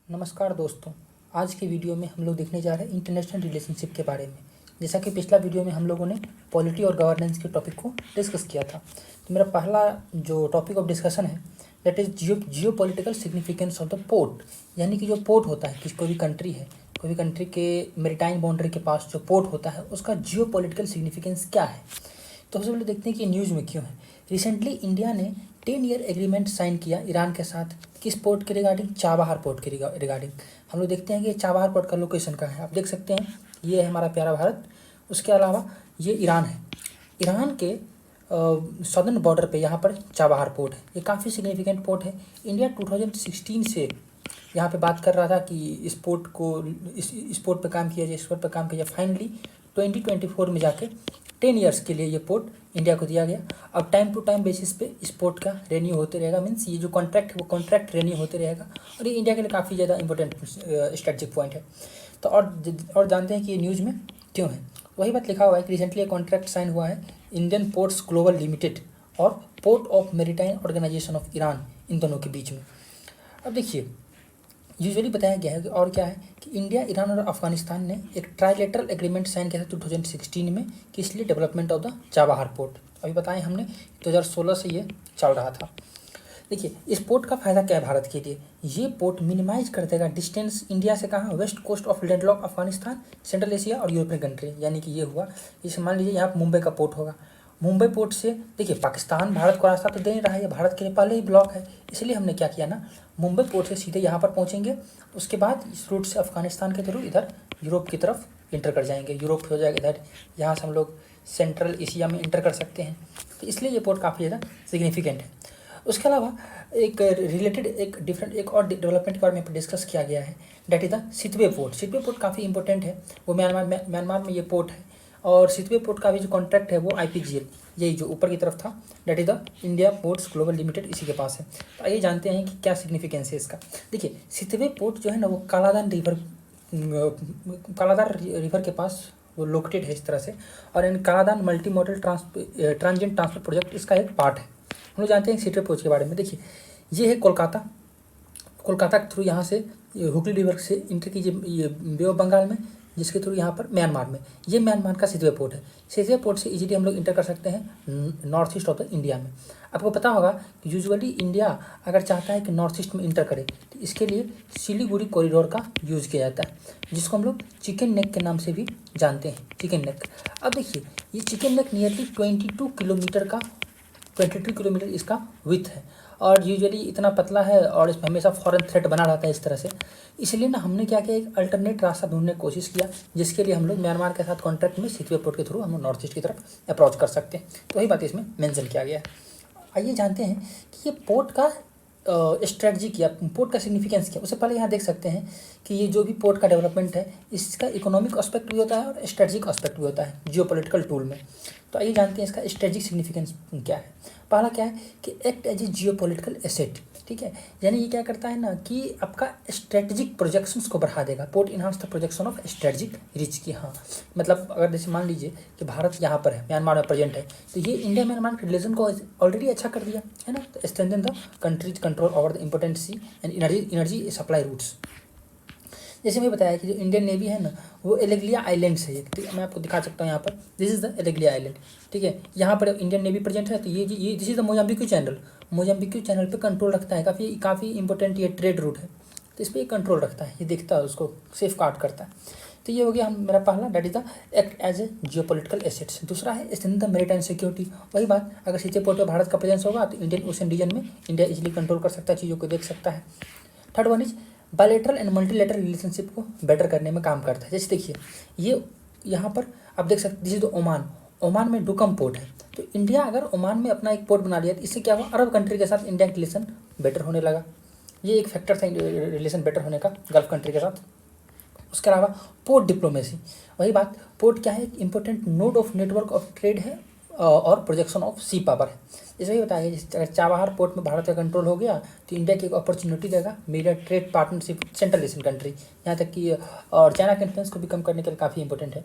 नमस्कार दोस्तों। आज के वीडियो में हम लोग देखने जा रहे हैं इंटरनेशनल रिलेशनशिप के बारे में। जैसा कि पिछला वीडियो में हम लोगों ने पॉलिटी और गवर्नेंस के टॉपिक को डिस्कस किया था, तो मेरा पहला जो टॉपिक ऑफ डिस्कशन है that is Jio political significance of the port. यानी कि जो पोर्ट होता है, कोई भी कंट्री है, कोई भी कंट्री के मेरीटाइम बाउंड्री के पास जो पोर्ट होता है उसका जियो पॉलिटिकल सिग्निफिकेंस क्या है। तो सबसे पहले देखते हैं कि न्यूज़ में क्यों है। रिसेंटली इंडिया ने 10 ईयर एग्रीमेंट साइन किया ईरान के साथ। किस पोर्ट के रिगार्डिंग? चाबहार पोर्ट के रिगार्डिंग। हम लोग देखते हैं कि चाबहार पोर्ट का लोकेशन कहाँ है। आप देख सकते हैं ये है हमारा प्यारा भारत। उसके अलावा ये ईरान है। ईरान के सदर्न बॉर्डर पे यहाँ पर चाबहार पोर्ट है। ये काफ़ी सिग्निफिकेंट पोर्ट है। इंडिया 2016 से यहाँ पे बात कर रहा था कि इस पोर्ट पे काम किया जाए, इस पोर्ट पे काम किया जाए। फाइनली 2024 में जाके 10 ईयर्स के लिए ये पोर्ट इंडिया को दिया गया। अब टाइम टू टाइम बेसिस पे इस पोर्ट का रेन्यू होते रहेगा। मीन्स ये जो कॉन्ट्रैक्ट है वो कॉन्ट्रैक्ट रेन्यू होते रहेगा और ये इंडिया के लिए काफ़ी ज़्यादा इंपॉर्टेंट स्ट्रेटजिक पॉइंट है। तो और जानते हैं कि ये न्यूज़ में क्यों है। वही बात लिखा हुआ है कि रिसेंटली कॉन्ट्रैक्ट साइन हुआ है इंडियन पोर्ट्स ग्लोबल लिमिटेड और port of maritime organisation of Iran, इन दोनों के बीच में। अब देखिए, यूजुअली बताया गया है कि और क्या है कि इंडिया, ईरान और अफगानिस्तान ने एक ट्राइलेटरल एग्रीमेंट साइन किया था 2016 में, कि इसलिए development of the Chabahar port. अभी बताएं हमने 2016 से ये चल रहा था। देखिए, इस पोर्ट का फ़ायदा क्या है भारत के लिए। ये पोर्ट मिनिमाइज कर देगा डिस्टेंस इंडिया से कहाँ, west coast of landlock Afghanistan, Central Asia और यूरोपियन कंट्री। यानी कि ये हुआ, जैसे मान लीजिए यहाँ मुंबई का पोर्ट होगा। मुंबई पोर्ट से देखिए पाकिस्तान भारत को रास्ता तो दे नहीं रहा है, ये भारत के लिए पहले ही ब्लॉक है। इसलिए हमने क्या किया ना, मुंबई पोर्ट से सीधे यहाँ पर पहुँचेंगे। उसके बाद इस रूट से अफगानिस्तान के थ्रू इधर यूरोप की तरफ इंटर कर जाएंगे। यूरोप हो जाएगा इधर, यहाँ से हम लोग सेंट्रल एशिया में इंटर कर सकते हैं। तो इसलिए ये पोर्ट काफ़ी ज़्यादा सिग्निफिकेंट है। उसके अलावा एक रिलेटेड एक और डेवलपमेंट के बारे में डिस्कस किया गया है, that is the Sittwe port. Sittwe port काफ़ी इंपॉर्टेंट है, वो म्यांमार में ये पोर्ट है। और सितवे पोर्ट का भी जो कॉन्ट्रैक्ट है वो IPGL, यही जो ऊपर की तरफ था, that is the India ports global limited, इसी के पास है। तो आइए जानते हैं कि क्या सिग्निफिकेंस है इसका। देखिए, सितवे पोर्ट जो है ना वो कालादान रिवर के पास वो लोकेटेड है इस तरह से। और इन Kaladan multi modal transit transport project इसका एक पार्ट है। हम लोग जानते हैं सितवे पोर्ट के बारे में। देखिए, ये है कोलकाता के थ्रू यहाँ से हुगली रिवर से इंटर कीजिए ये बे ऑफ बंगाल में, जिसके थ्रू यहाँ पर म्यांमार में, ये म्यांमार का सितवे पोर्ट है। सितवे पोर्ट से इजीली हम लोग इंटर कर सकते हैं north east of the India में। आपको पता होगा कि यूजुअली इंडिया अगर चाहता है कि नॉर्थ ईस्ट में इंटर करे तो इसके लिए सिलीगुड़ी कॉरिडोर का यूज़ किया जाता है, जिसको हम लोग चिकन नेक के नाम से भी जानते हैं, चिकन नेक। अब देखिए, ये चिकन नेक नियरली 22 किलोमीटर इसका विथ है और यूजुअली इतना पतला है और इसमें हमेशा फॉरेन थ्रेट बना रहता है इस तरह से। इसलिए ना हमने क्या किया, एक अल्टरनेट रास्ता ढूंढने की कोशिश किया, जिसके लिए हम लोग म्यांमार के साथ कॉन्ट्रैक्ट में सितवे पोर्ट के थ्रू हम लोग नॉर्थ ईस्ट की तरफ अप्रोच कर सकते हैं। तो वही बात इसमें मेंशन किया गया है। आइए जानते हैं कि ये पोर्ट का स्ट्रेटजी किया, पोर्ट का सिग्निफिकेंस क्या। उससे पहले यहाँ देख सकते हैं कि ये जो भी पोर्ट का डेवलपमेंट है इसका इकोनॉमिक एस्पेक्ट भी होता है और स्ट्रेटजिक एस्पेक्ट भी होता है जियोपॉलिटिकल टूल में। तो आइए जानते हैं इसका स्ट्रेटजिक सिग्निफिकेंस क्या है। पहला क्या है कि act as a geopolitical asset, ठीक है। यानी ये क्या करता है ना कि आपका स्ट्रेटजिक प्रोजेक्शंस को बढ़ा देगा। Port enhance the projection of strategic rich की। हाँ, मतलब अगर जैसे मान लीजिए कि भारत यहाँ पर है, म्यांमार में प्रेजेंट है, तो ये इंडिया म्यांमार के रिलेशन को ऑलरेडी अच्छा कर दिया है ना। तो strengthen the countries control over the important sea and energy supply routes. जैसे मैं बताया कि जो इंडियन नेवी है ना वो एलेग्लिया आइलैंड से, मैं आपको दिखा सकता हूँ यहाँ पर, दिस इज़ द एलेग्लिया आइलैंड, ठीक है। यहाँ पर इंडियन नेवी प्रेजेंट है। तो ये this is the Mozambique channel पे कंट्रोल रखता है। काफ़ी इंपॉर्टेंट ये ट्रेड रूट है, तो इस पर ये कंट्रोल रखता है, ये देखता है, उसको सेफ गार्ड करता है। तो ये हो गया मेरा पहला, that is the act as a geopolitical assets. दूसरा है स्ट्रेंथन द मैरीटाइम सिक्योरिटी। वही बात, अगर सितवे पोर्ट पर भारत का प्रेजेंस होगा तो इंडियन ओशन रीजन में इंडिया इजीली कंट्रोल कर सकता है, चीज़ों को देख सकता है। Third one is bilateral and multilateral relationship को बेटर करने में काम करता है। जैसे देखिए, ये यहाँ पर आप देख सकते हैं, दिस इज द ओमान में डुकम पोर्ट है। तो इंडिया अगर ओमान में अपना एक पोर्ट बना लिया तो इससे क्या हुआ, अरब कंट्री के साथ इंडिया का रिलेशन बेटर होने लगा। ये एक फैक्टर था रिलेशन बेटर होने का गल्फ कंट्री के साथ। उसके अलावा पोर्ट डिप्लोमेसी, वही बात, पोर्ट क्या है, एक important node of network of trade है और प्रोजेक्शन ऑफ सी पावर है। जैसे ही बताया, अगर चाबहार पोर्ट में भारत का कंट्रोल हो गया तो इंडिया की एक अपॉर्चुनिटी देगा मेरा trade partnership central Asian country, यहाँ तक कि और चाइना के इन्फ्लुएंस को भी कम करने के लिए काफ़ी इंपॉर्टेंट है।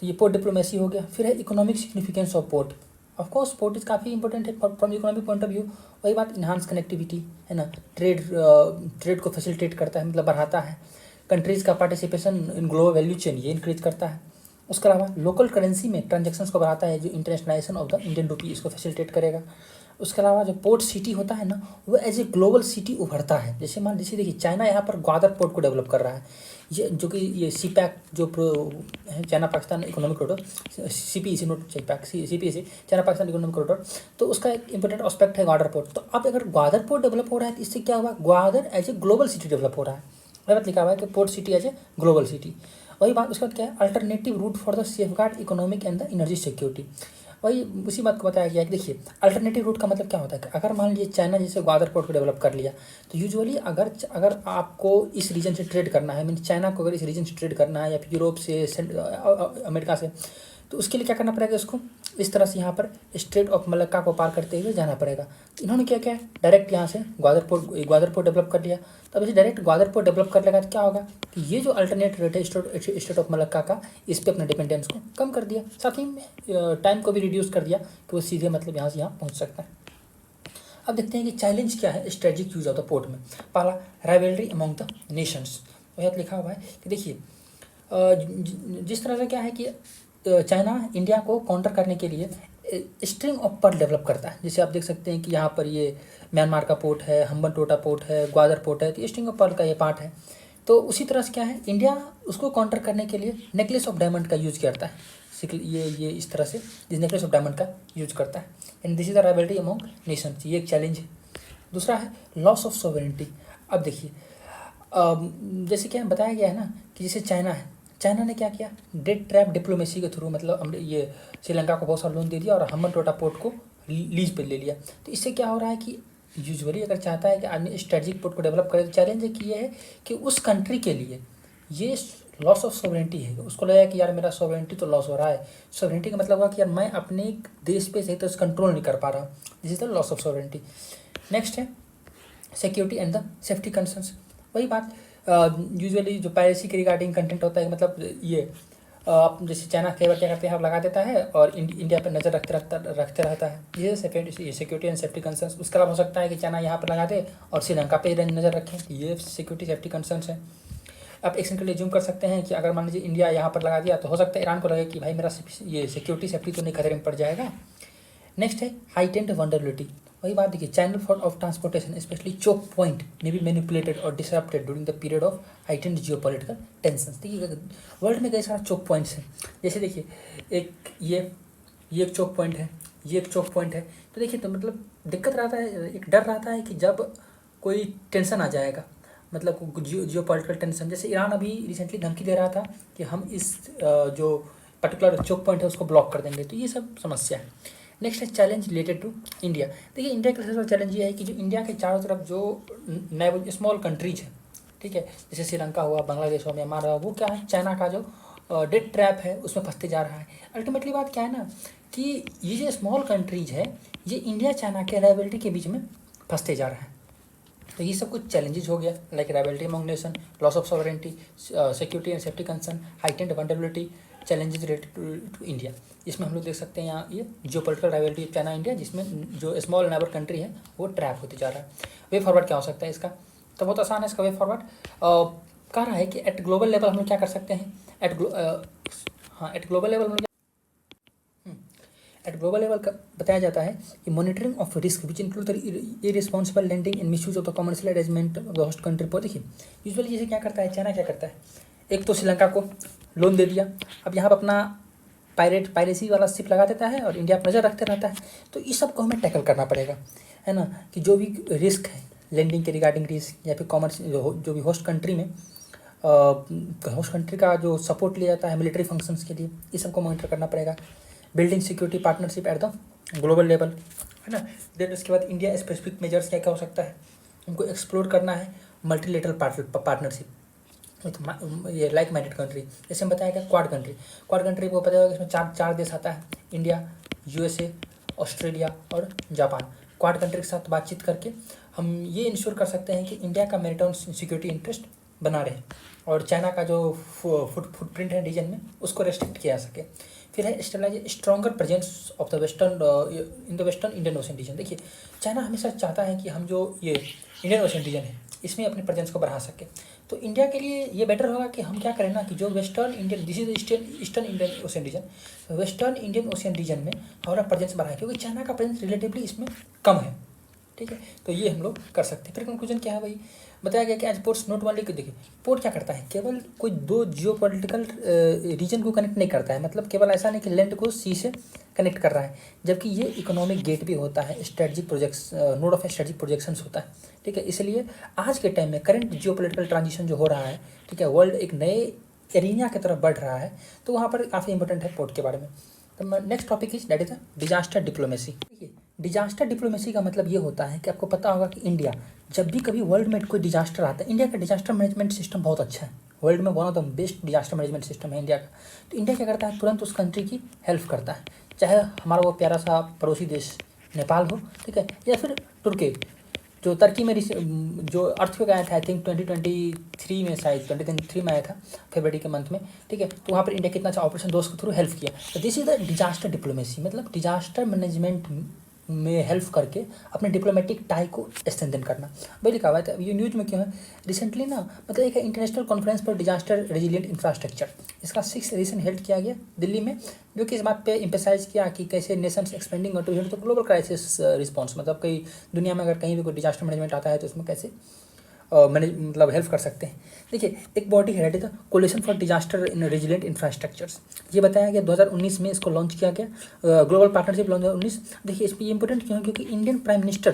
तो ये पोर्ट डिप्लोमेसी हो गया। फिर है economic significance of port. Of course port is काफ़ी इंपॉर्टेंट है from economic point of view. वही बात, इन्हांस कनेक्टिविटी है ना, ट्रेड को फैसिलिटेट करता है, मतलब बढ़ाता है। कंट्रीज़ का participation in global value chain ये इंक्रीज करता है। उसके अलावा लोकल करेंसी में ट्रांजेक्शन्स को बढ़ाता है, जो internationalisation of the Indian rupee इसको फैसिलिटेट करेगा। उसके अलावा जो पोर्ट सिटी होता है ना, वो एज ए ग्लोबल सिटी उभरता है। जैसे देखिए चाइना यहाँ पर ग्वादर पोर्ट को डेवलप कर रहा है, ये जो कि ये सी पैक जो है China Pakistan economic corridor, CPEC note pack CPEC China Pakistan economic corridor, तो उसका एक इंपॉर्टेंट एस्पेक्ट है ग्वादर पोर्ट। तो अब अगर ग्वादर पोर्ट डेवलप हो रहा है तो इससे क्या हुआ, Gwadar as a global city develop हो रहा है। वही बात लिखा हुआ है कि port city as a global city. वही बात, उसके बाद क्या है, alternative route for the safeguard economic and the energy security. वही उसी बात को बताया गया है कि देखिए अल्टरनेटिव रूट का मतलब क्या होता है कि अगर मान लीजिए चाइना जैसे ग्वादर पोर्ट को डेवलप कर लिया, तो यूजुअली अगर आपको इस रीजन से ट्रेड करना है, मीन चाइना को अगर इस रीजन से ट्रेड करना है या फिर यूरोप से अमेरिका से, तो उसके लिए क्या करना पड़ेगा, उसको इस तरह से यहाँ पर स्ट्रेट ऑफ मलक्का को पार करते हुए जाना पड़ेगा। तो इन्होंने क्या किया, डायरेक्ट यहाँ से ग्वादर पोर्ट डेवलप कर लिया। तब इसे डायरेक्ट ग्वादर पोर्ट डेवलप कर लेगा तो क्या होगा कि ये जो अल्टरनेट रेट है स्टेट ऑफ मलक्का का, इस पर अपने डिपेंडेंस को कम कर दिया, साथ ही में टाइम को भी रिड्यूस कर दिया कि वो सीधे मतलब यहाँ से यहाँ पहुँच सकता है। अब देखते हैं कि चैलेंज क्या है strategic use of the port में। पहला, राइवलरी अमॉन्ग द नेशंस। वह लिखा हुआ है कि देखिए जिस तरह से क्या है कि चाइना इंडिया को काउंटर करने के लिए स्ट्रिंग ऑफ पर्ल डेवलप करता है। जैसे आप देख सकते हैं कि यहाँ पर ये म्यांमार का पोर्ट है, हम्बनटोटा पोर्ट है, ग्वादर पोर्ट है, तो स्ट्रिंग ऑफ पर्ल का ये पार्ट है। तो उसी तरह से क्या है, इंडिया उसको काउंटर करने के लिए नेकलेस ऑफ डायमंड का यूज करता है। ये इस तरह से जिस नेकलेस ऑफ डायमंड का यूज करता है, and this is the rivalry among Nations, ये एक चैलेंज है। दूसरा है लॉस ऑफ सोवरेनिटी। अब देखिए जैसे क्या बताया गया है ना कि जैसे चाइना ने क्या किया, डेट ट्रैप डिप्लोमेसी के थ्रू, मतलब ये श्रीलंका को बहुत सारा लोन दे दिया और हम्बनटोटा पोर्ट को लीज पे ले लिया। तो इससे क्या हो रहा है कि यूजुअली अगर चाहता है कि आदमी स्ट्रेटेजिक पोर्ट को डेवलप करे, तो चैलेंज एक ये है कि उस कंट्री के लिए ये लॉस ऑफ सोवरेनिटी है। उसको लगा कि यार मेरा सोवरेनिटी तो लॉस हो रहा है। सोवरेनिटी का मतलब हुआ कि यार मैं अपने देश पे सही तरह से कंट्रोल नहीं कर पा रहा, this is the loss of sovereignty. Next है security and the safety concerns. वही बात, यूजुअली जो पायरेसी के रिगार्डिंग कंटेंट होता है, मतलब ये आप जैसे चाइना कई बार क्या करते हैं, आप लगा देता है और इंडिया पर नज़र रखते रहता है, ये सिक्योरिटी एंड सेफ्टी कंसर्न्स। उसके अलावा हो सकता है कि चाइना यहाँ पर लगा दे और श्रीलंका पे नज़र रखें, ये सिक्योरिटी सेफ्टी कंसर्न्स है। आप एक सेकंड के लिए जूम कर सकते हैं कि अगर मान लीजिए इंडिया यहाँ पर लगा दिया, तो हो सकता है ईरान को लगे कि भाई मेरा ये सिक्योरिटी सेफ्टी तो नहीं खतरे में पड़ जाएगा। नेक्स्ट है हाइटेंड वल्नरेबिलिटी। वही बात देखिए, channel for of transportation specially choke point may be manipulated और disrupted during the period of heightened geopolitical tensions. देखिए वर्ल्ड में कई सारे चोक पॉइंट्स हैं, जैसे देखिए ये एक चोक पॉइंट है, ये एक चोक पॉइंट है। तो देखिए तो मतलब दिक्कत रहता है, एक डर रहता है कि जब कोई टेंशन आ जाएगा, मतलब जियोपॉलिटिकल टेंशन, जैसे ईरान अभी रिसेंटली धमकी दे रहा था कि हम इस जो पर्टिकुलर चोक पॉइंट है उसको ब्लॉक कर देंगे, तो ये सब समस्या है। नेक्स्ट है चैलेंज रिलेटेड टू इंडिया। देखिए इंडिया का सबसे बड़ा चैलेंज ये है कि जो इंडिया के चारों तरफ जो स्मॉल कंट्रीज है, ठीक है, जैसे श्रीलंका हुआ, बांग्लादेश हुआ, म्यांमार हुआ, वो क्या है, चाइना का जो डेट ट्रैप है उसमें फंसते जा रहा है। अल्टीमेटली बात क्या है ना कि ये जो स्मॉल कंट्रीज है, ये इंडिया चाइना के राइवलरी के बीच में फंसते जा रहा है। तो ये सब कुछ चैलेंजेस हो गया, like rivalry among nation, loss of sovereignty, security and safety concern, heightened vulnerability, challenges related to India. इसमें हम लोग देख सकते हैं यहाँ ये जियोपॉलिटिकल राइवलरी चाइना इंडिया, जिसमें जो स्मॉल नेबर कंट्री है वो ट्रैप होते जा रहा है। वे फॉरवर्ड क्या हो सकता है इसका, तो बहुत आसान है इसका वे फॉरवर्ड। कह रहा है कि एट ग्लोबल लेवल हम लोग क्या कर सकते हैं, एट ग्लोबल लेवल का बताया जाता है कि monitoring of risk which include irresponsible landing and misuse of the commercial arrangement of the host country. पर देखिए यूजुअली जैसे क्या करता है चाइना, क्या करता है, एक तो श्रीलंका को लोन दे दिया, अब यहाँ पर अपना पायरेसी वाला शिप लगा देता है और इंडिया पर नज़र रखते रहता है। तो इस सब को हमें टैकल करना पड़ेगा, है ना, कि जो भी रिस्क है लैंडिंग के रिगार्डिंग रिस्क या फिर कॉमर्स जो भी होस्ट कंट्री में होस्ट कंट्री का जो सपोर्ट लिया जाता है मिलिट्री फंक्शंस के लिए, इस सब को मॉनिटर करना पड़ेगा। Building security partnership at the global level, है ना। देन उसके बाद इंडिया स्पेसिफिक मेजर्स क्या क्या हो सकता है, उनको एक्सप्लोर करना है। मल्टीलेटरल पार्टनरशिप ये लाइक माइंडेड कंट्री, जैसे हम बताया क्या क्वाड कंट्री को पता होगा, इसमें चार देश आता है, इंडिया, USA, ऑस्ट्रेलिया और जापान। क्वाड कंट्री के साथ बातचीत करके हम ये इंश्योर कर सकते हैं कि इंडिया का मैरिटाइम सिक्योरिटी इंटरेस्ट बना रहे और चाइना का जो फुटप्रिंट है रीजन में उसको रेस्ट्रिक्ट किया जा सके। फिर है stabilize stronger presence of the western in the western Indian ocean region. देखिए चाइना हमेशा चाहता है कि हम जो ये इंडियन ओशन रीजन है इसमें अपने प्रेजेंस को बढ़ा सके। तो इंडिया के लिए ये बेटर होगा कि हम क्या करें ना कि जो western Indian, this is eastern Indian ocean region, western Indian ocean region में हमारा प्रेजेंस बढ़ाए, क्योंकि चाइना का प्रेजेंस रिलेटिवली इसमें कम है। ठीक है, तो ये हम लोग कर सकते हैं। फिर कंक्लूजन क्या है भाई, बताया गया कि आज पोर्ट्स नोट वाले को देखिए, पोर्ट क्या करता है, केवल कोई दो जियो पॉलिटिकल रीजन को कनेक्ट नहीं करता है, मतलब केवल ऐसा नहीं कि लैंड को सी से कनेक्ट कर रहा है, जबकि ये इकोनॉमिक गेट भी होता है, strategic projects, node of strategic projections होता है। ठीक है, इसलिए आज के टाइम में करंट जियो पॉलिटिकल ट्रांजिशन जो हो रहा है, ठीक है, वर्ल्ड एक नए एरिया की तरफ बढ़ रहा है, तो वहाँ पर काफ़ी इंपॉर्टेंट है पोर्ट के बारे में। तो next topic is that is disaster diplomacy. देखिए डिजास्टर डिप्लोमेसी का मतलब ये होता है कि आपको पता होगा कि इंडिया जब भी कभी वर्ल्ड में कोई डिजास्टर आता है, इंडिया का डिजास्टर मैनेजमेंट सिस्टम बहुत अच्छा है, वर्ल्ड में one of the best disaster management system है इंडिया का। तो इंडिया क्या करता है, तुरंत उस कंट्री की हेल्प करता है, चाहे हमारा वो प्यारा सा पड़ोसी देश नेपाल हो, ठीक है, या फिर तुर्की, जो तुर्की में जो अर्थक्वेक आया था आई थिंक 2023 में, शायद 2023 में आया था फरवरी के मंथ में। ठीक है, तो वहाँ पर इंडिया कितना अच्छा ऑपरेशन दोस्त के थ्रू हेल्प किया। तो this is the disaster diplomacy, मतलब डिजास्टर मैनेजमेंट में हेल्प करके अपने डिप्लोमेटिक टाई को स्ट्रेंथन करना। वही लिखा हुआ है, ये न्यूज़ में क्यों है रिसेंटली ना, मतलब एक है international conference for disaster resilient infrastructure, इसका 6th एडिशन हेल्ड किया गया दिल्ली में, जो कि इस बात पे एम्फेसाइज किया कि कैसे nations expanding to held the global crisis response, मतलब कई दुनिया में अगर कहीं भी कोई डिजास्टर मैनेजमेंट आता है तो उसमें कैसे मतलब हेल्प कर सकते हैं। देखिए एक बॉडी है that is the coalition for disaster in resilient infrastructures, ये बताया गया 2019 में इसको लॉन्च किया गया, ग्लोबल पार्टनरशिप लॉन्च 2019। देखिए इस पर इंपॉर्टेंट क्यों है, क्योंकि इंडियन प्राइम मिनिस्टर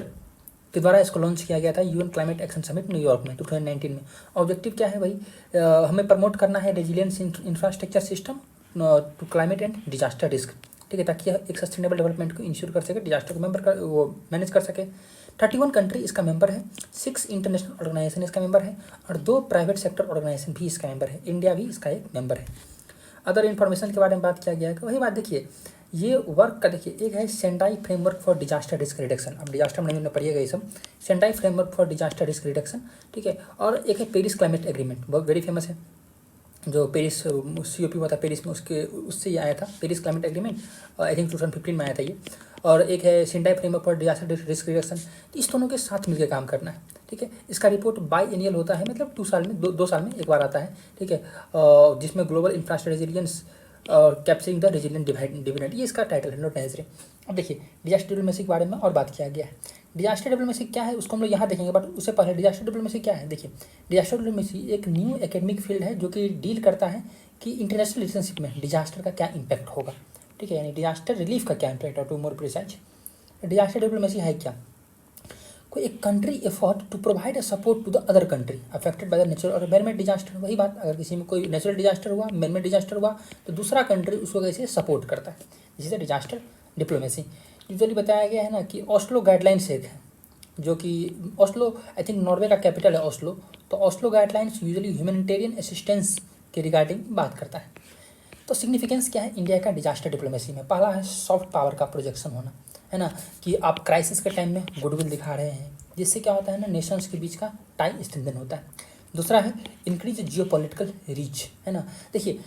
के द्वारा इसको लॉन्च किया गया था UN climate action summit New York में 2019 में। ऑब्जेक्टिव क्या है भाई, हमें प्रमोट करना है resilience infrastructure system to climate and disaster risk. ठीक है, ताकि एक सस्टेनेबल डेवलपमेंट को इंश्योर कर सके, डिजास्टर को वो मैनेज कर सके। 31 कंट्री इसका मेंबर है, 6 इंटरनेशनल ऑर्गेनाइजेशन इसका मेंबर है और 2 प्राइवेट सेक्टर ऑर्गेनाइजेशन भी इसका मेंबर है, इंडिया भी इसका एक मेंबर है। अदर इन्फॉर्मेशन के बारे में बात किया गया है, वही बात देखिए ये वर्क का, देखिए एक है Sendai framework for disaster risk reduction, अब डिजास्टर मैनेजमेंट में पढ़िएगा ये सब, Sendai framework for disaster risk reduction. ठीक है, और एक है पेरिस क्लाइमेट एग्रीमेंट, बहुत वेरी फेमस है, जो पेरिस COP हुआ था पेरिस में, उससे ये आया था Paris climate agreement, I think 2015 में आया था ये। और एक है Sendai framework for disaster risk reduction, इस दोनों के साथ मिलकर काम करना है। ठीक है, इसका रिपोर्ट बाई एनियल होता है, मतलब 2 साल में, दो साल में एक बार आता है। ठीक है, जिसमें ग्लोबल इंफ्रास्ट्रक्चर रेजिलियंस और कैप्चरिंग द रेजिलिएंट डिविडेंड, ये इसका टाइटल है, नॉट नेसेसरी। अब देखिए डिजास्टर डिप्लोमेसी के बारे में और बात किया गया है। डिजास्टर डिप्लोमेसी क्या है उसको हम लोग यहाँ देखेंगे, बट उससे पहले डिजास्टर डिप्लोमेसी क्या है। देखिए डिजास्टर डिप्लोमेसी एक न्यू एकेडमिक फील्ड है जो कि डील करता है कि इंटरनेशनल रिलेशनशिप में डिजास्टर का क्या इम्पैक्ट होगा। ठीक है, यानी डिजास्टर रिलीफ का क्या इम्पैक्ट है, to more precise. Disaster diplomacy है क्या, कोई एक country effort to provide a support to the other country affected by the natural और मैनमेड डिजास्टर। वही बात, अगर किसी में कोई नेचुरल डिजास्टर हुआ, मैनमेड डिजास्टर हुआ, तो दूसरा कंट्री उसको कैसे सपोर्ट करता है, जिसे डिजास्टर डिप्लोमेसी। यूजुअली बताया गया है ना कि ओस्लो गाइडलाइंस एक है, जो कि ओस्लो आई थिंक नॉर्वे का कैपिटल है ओस्लो, तो Oslo guidelines usually humanitarian assistance के रिगार्डिंग बात करता है। तो सिग्निफिकेंस क्या है इंडिया का डिजास्टर डिप्लोमेसी में, पहला है सॉफ्ट पावर का प्रोजेक्शन होना, है ना, कि आप क्राइसिस के टाइम में गुडविल दिखा रहे हैं, जिससे क्या होता है ना, नेशंस के बीच का टाई स्ट्रेंथन होता है। दूसरा है इंक्रीज जियोपॉलिटिकल रीच, है ना। देखिए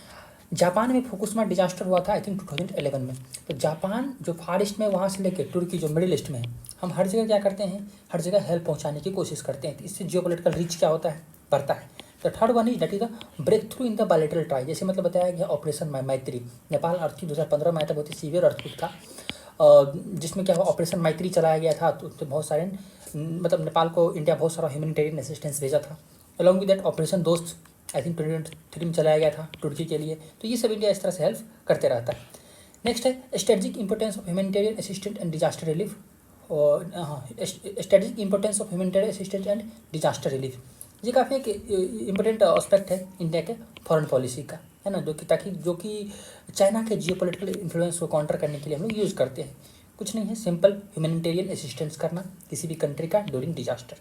जापान में फुकुशिमा डिजास्टर हुआ था आई थिंक 2011 में, तो जापान जो फार ईस्ट में, वहाँ से लेकर तुर्की जो मिडिल ईस्ट में है, हम हर जगह क्या करते हैं, हर जगह हेल्प पहुँचाने की कोशिश करते हैं, तो इससे जियोपॉलिटिकल रीच क्या होता है, बढ़ता है। तो third one is that is the breakthrough in the bilateral try, जैसे मतलब बताया गया ऑपरेशन मैत्री, नेपाल अर्थक्वेक 2015 में आया था, बहुत ही सीवियर अर्थक्वेक था, जिसमें क्या हुआ, ऑपरेशन मैत्री चलाया गया था, तो बहुत सारे मतलब नेपाल को इंडिया बहुत सारा ह्यूमैनिटेरियन असिस्टेंस भेजा था। अलॉन्ग विद दैट ऑपरेशन दोस्त आई थिंक 2023 में चलाया गया था तुर्की के लिए, तो ये सब इंडिया इस तरह से हेल्प करते रहता है। नेक्स्ट है strategic importance of humanitarian assistant and disaster relief, और strategic importance of humanitarian assistant and disaster relief, ये काफ़ी एक इम्पोर्टेंट एस्पेक्ट है इंडिया के फॉरेन पॉलिसी का, है ना, जो कि चाइना के जियोपॉलिटिकल इन्फ्लुएंस को काउंटर करने के लिए हम लोग यूज़ करते हैं। कुछ नहीं है, सिंपल ह्यूमैनिटेरियन असिस्टेंस करना किसी भी कंट्री का ड्यूरिंग डिजास्टर।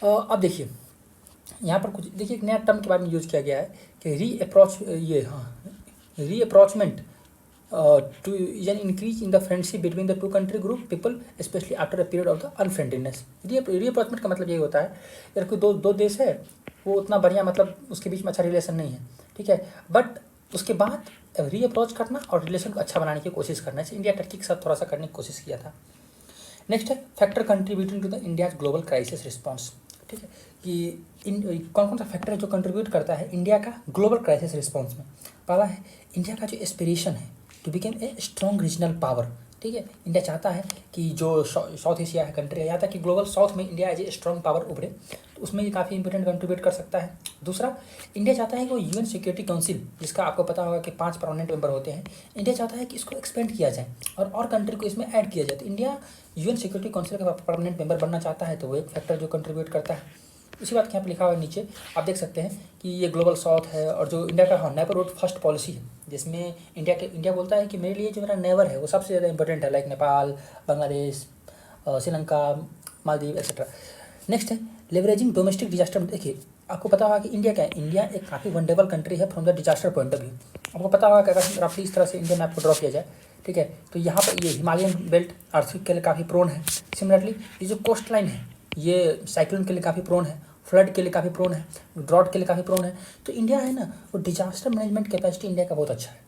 अब देखिए यहाँ पर कुछ देखिए, एक नया टर्म के बारे में यूज़ किया गया है कि रीअप्रोचमेंट to an increase in the friendship between the two country group people, especially after a period of the unfriendliness। रीअप्रॉचमेंट का मतलब यही होता है, अगर कोई दो देश है, वो उतना बढ़िया मतलब उसके बीच में अच्छा रिलेशन नहीं है, ठीक है, बट उसके बाद रीअप्रोच करना और रिलेशन को अच्छा बनाने की कोशिश करना। जैसे इंडिया टर्की के साथ थोड़ा सा करने की कोशिश किया था। नेक्स्ट है factor contributing to the India's global crisis response. ठीक है, कि कौन कौन सा फैक्टर है जो कंट्रीब्यूट करता है इंडिया का ग्लोबल क्राइसिस रिस्पॉन्स में। पहला है इंडिया का जो एस्पिरेशन है to become a strong regional power. ठीक है, इंडिया चाहता है कि जो साउथ एशिया है कंट्री है, यहाँ तक कि ग्लोबल साउथ में India as a strong power उभरे, तो उसमें ये काफ़ी इंपॉर्टेंट कंट्रीब्यूट कर सकता है। दूसरा, इंडिया चाहता है कि वो यूएन सिक्योरिटी काउंसिल, जिसका आपको पता होगा कि 5 परमानेंट मेंबर होते हैं, इंडिया चाहता है कि इसको एक्सपेंड किया जाए और कंट्री को इसमें ऐड किया जाए। तो इंडिया यूएन सिक्योरिटी काउंसिल का परमानेंट मेंबर बनना चाहता है, तो वो एक फैक्टर जो कंट्रीब्यूट करता है। उसी बात के यहाँ पर लिखा हुआ है नीचे, आप देख सकते हैं कि ये ग्लोबल साउथ है और जो इंडिया का नेबरहुड फर्स्ट पॉलिसी है, जिसमें इंडिया बोलता है कि मेरे लिए जो मेरा नेबर है वो सबसे ज़्यादा इंपॉर्टेंट है, like Nepal, Bangladesh, Sri Lanka, Maldives etcetera. Next है लेवरेजिंग डोमेस्टिक डिजास्टर। देखिए, आपको पता होगा कि इंडिया क्या है, इंडिया एक काफ़ी वनडेबल कंट्री है from the disaster point of view. आपको पता होगा कि अगर रफली इस तरह से इंडिया मैप को ड्रॉ किया जाए, ठीक है, तो यहाँ पर ये हिमालयन बेल्ट अर्थक्वेक के लिए काफ़ी प्रोन है। सिमिलरली ये जो कोस्ट लाइन है ये साइक्लोन के लिए काफ़ी प्रोन है, फ्लड के लिए काफ़ी प्रोन है, ड्रॉट के लिए काफ़ी प्रोन है। तो इंडिया है ना, वो डिजास्टर मैनेजमेंट कैपेसिटी इंडिया का बहुत अच्छा है,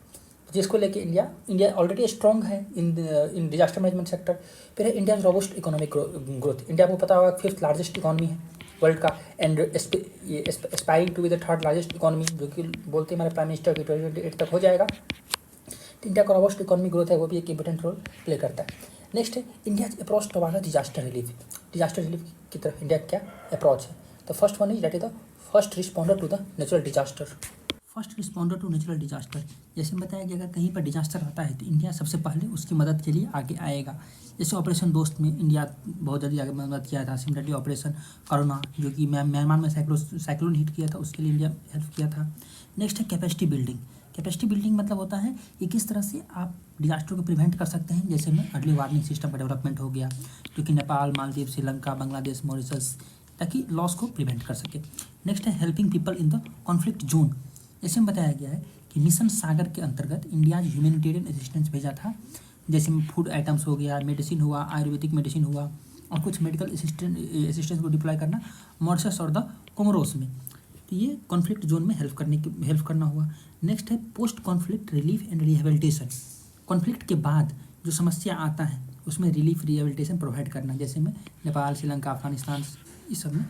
जिसको लेके इंडिया ऑलरेडी स्ट्रॉन्ग है इन डिजास्टर मैनेजमेंट सेक्टर। फिर है India robust economic growth. India को पता होगा 5th लार्जेस्ट इकोनॉमी है वर्ल्ड का, and aspiring to be the 3rd largest economy, जो कि बोलते हैं हमारे प्राइम मिनिस्टर की 2028 तक हो जाएगा। तो इंडिया का रोबस्ट इकोनॉमिक ग्रोथ है, वो भी एक इंपॉर्टेंट रोल प्ले करता है। नेक्स्ट है India approach towards disaster relief. Disaster relief की तरफ इंडिया क्या अप्रोच है? The first one is that is the first responder to the natural disaster. First responder to natural disaster, जैसे बताया कि अगर कहीं पर डिजास्टर आता है तो इंडिया सबसे पहले उसकी मदद के लिए आगे आएगा। जैसे ऑपरेशन दोस्त में इंडिया बहुत जल्दी आगे मदद किया था। सिमिलरली ऑपरेशन करुणा, जो कि म्यांमार में साइक्लोन हिट किया था, उसके लिए इंडिया हेल्प किया था। नेक्स्ट है कैपेसिटी बिल्डिंग। कैपेसिटी बिल्डिंग मतलब होता है कि किस तरह से आप डिजास्टर को प्रिवेंट कर सकते हैं। जैसे में अर्ली वार्निंग सिस्टम का डेवलपमेंट हो गया, जो कि नेपाल, मालदीव, श्रीलंका, बांग्लादेश, मॉरिशस, ताकि लॉस को प्रिवेंट कर सके। नेक्स्ट है helping people in the conflict zone. जैसे में बताया गया है कि मिशन सागर के अंतर्गत इंडिया ह्यूमैनिटेरियन असिस्टेंस भेजा था, जैसे में फूड आइटम्स हो गया, मेडिसिन हुआ, आयुर्वेदिक मेडिसिन हुआ, और कुछ मेडिकल असिस्टेंस को डिप्लॉय करना मॉरिशस और द कोमोरोस में। तो ये कॉन्फ्लिक्ट जोन में हेल्प करना हुआ। नेक्स्ट है post conflict relief and rehabilitation. Conflict के बाद जो समस्या आता है उसमें रिलीफ रिहेबिलिटेशन प्रोवाइड करना, जैसे में नेपाल, श्रीलंका, अफगानिस्तान, इस सब में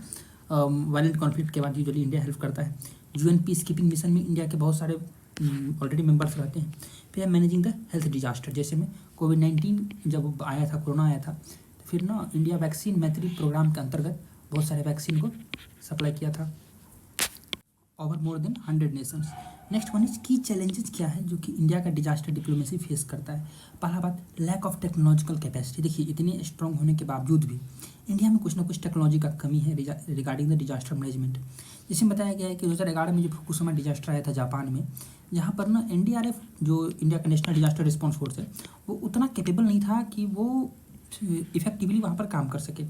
वायलेंट कॉन्फ्लिक्ट के बाद यूजुअली इंडिया हेल्प करता है। यूएन पीस कीपिंग मिशन में इंडिया के बहुत सारे ऑलरेडी मेंबर्स रहते हैं। फिर मैनेजिंग द हेल्थ डिजास्टर, जैसे में कोविड-19 जब आया था, कोरोना आया था, तो फिर ना इंडिया वैक्सीन मैत्री प्रोग्राम के अंतर्गत बहुत सारे वैक्सीन को सप्लाई किया था over more than 100 Nations. Next one is की चैलेंजेस क्या है जो कि इंडिया का डिजास्टर डिप्लोमेसी फेस करता है। पहला बात, लैक ऑफ टेक्नोलॉजिकल कैपेसिटी। देखिए, इतनी स्ट्रॉन्ग होने के बावजूद भी इंडिया में कुछ ना कुछ टेक्नोलॉजी का कमी है रिगार्डिंग द डिजास्टर मैनेजमेंट। जिसमें बताया गया है कि 2011 में जो फुकुशिमा डिजास्टर आया था जापान में, जहाँ पर ना एनडीआरएफ, जो इंडिया का नेशनल डिजास्टर रिस्पॉन्स फोर्स है, वो उतना कैपेबल नहीं था कि वो इफेक्टिवली वहाँ पर काम कर सके।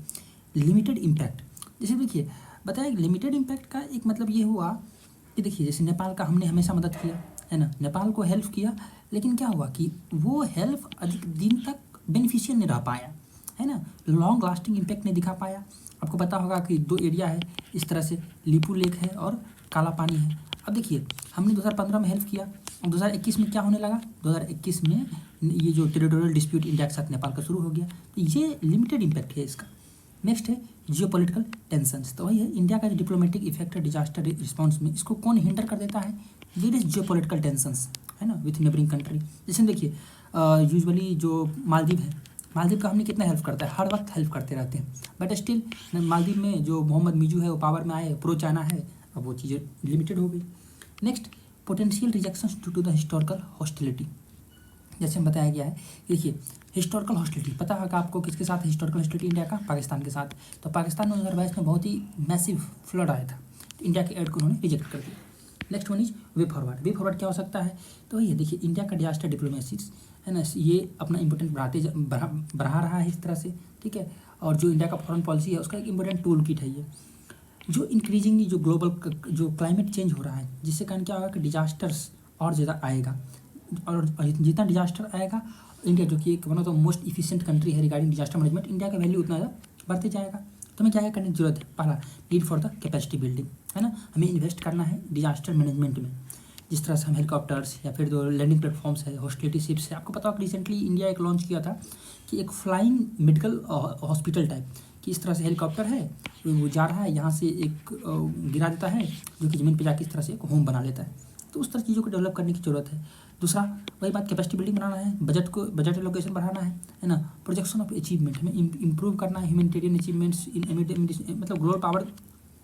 लिमिटेड इम्पैक्ट, जैसे देखिए बताया लिमिटेड इम्पैक्ट का एक मतलब ये हुआ कि देखिए, जैसे नेपाल का हमने हमेशा मदद किया है ना, नेपाल को हेल्प किया, लेकिन क्या हुआ कि वो हेल्प अधिक दिन तक बेनिफिशियल नहीं रह पाया, है ना, लॉन्ग लास्टिंग इम्पैक्ट नहीं दिखा पाया। आपको पता होगा कि 2 एरिया है इस तरह से, लिपू लेक है और काला पानी है। अब देखिए, हमने 2015 में हेल्प किया, और 2021 में क्या होने लगा, 2021 में ये जो टेरिटोरियल डिस्प्यूट इंडिया के साथ नेपाल का शुरू हो गया, तो ये लिमिटेड इम्पैक्ट है इसका। नेक्स्ट है जियोपॉलिटिकल टेंशंस। तो वही है इंडिया का जो डिप्लोमेटिक इफेक्ट है डिजास्टर रिस्पॉन्स में, इसको कौन हिंडर कर देता है, वेरियस जियोपॉलिटिकल टेंशंस, है ना, विथ नेबरिंग कंट्री। जैसे देखिए यूजुअली जो मालदीव है, मालदीव का हमने कितना हेल्प करता है, हर वक्त हेल्प करते रहते हैं, बट स्टिल मालदीव में जो मोहम्मद मिजू है वो पावर में आए, प्रो चाइना है, अब वो चीज़ें लिमिटेड हो गई। Next, potential rejections due to the historical hostility. जैसे हम बताया गया है, देखिए हिस्टोरिकल हॉस्टिलिटी, पता होगा आपको किसके साथ हिस्टोरिकल हॉस्टिलिटी इंडिया का, पाकिस्तान के साथ। तो पाकिस्तान में 2022 में बहुत ही मैसिव फ्लड आया था, तो इंडिया के एड को उन्होंने रिजेक्ट कर दिया। Next one is way forward. Way forward क्या हो सकता है, तो ये देखिए इंडिया का डिजास्टर डिप्लोमेसी है ना, ये अपना इंपॉर्टेंट बढ़ा रहा है इस तरह से, ठीक है, और जो इंडिया का फॉरेन पॉलिसी है उसका एक इंपॉर्टेंट टूल किट है ये, जो इंक्रीजिंगली जो ग्लोबल जो क्लाइमेट चेंज हो रहा है, जिससे कारण क्या होगा कि डिजास्टर्स और ज़्यादा आएगा। और जितना डिजास्टर आएगा इंडिया, जो कि एक one of the most efficient country है रिगार्डिंग डिजास्टर मैनेजमेंट, इंडिया का वैल्यू उतना ज़्यादा बढ़ते जाएगा। तो हमें क्या करने की जरूरत है? पहला, need for the capacity building, है ना, हमें इन्वेस्ट करना है डिजास्टर मैनेजमेंट में। जिस तरह से हम हेलीकॉप्टर्स या फिर जो लैंडिंग प्लेटफॉर्म्स है, हॉस्टिलिटी शिप्स है, आपको पता होगा रिसेंटली इंडिया एक लॉन्च किया था कि एक फ्लाइंग मेडिकल हॉस्पिटल टाइप, कि इस तरह से हेलीकॉप्टर है, वो जा रहा है, यहाँ से एक गिरा देता है, जो कि ज़मीन पे जाके इस तरह से एक होम बना लेता है। तो उस तरह चीज़ों को डेवलप करने की ज़रूरत है। दूसरा, वही बात, कैपेसिटी बिल्डिंग बनाना है, बजट एलोकेशन बढ़ाना है ना, प्रोजेक्शन ऑफ अचीवमेंट, हमें इम्प्रूव करना है ह्यूमैनिटेरियन अचीवमेंट्स इन मतलब ग्लोबल पावर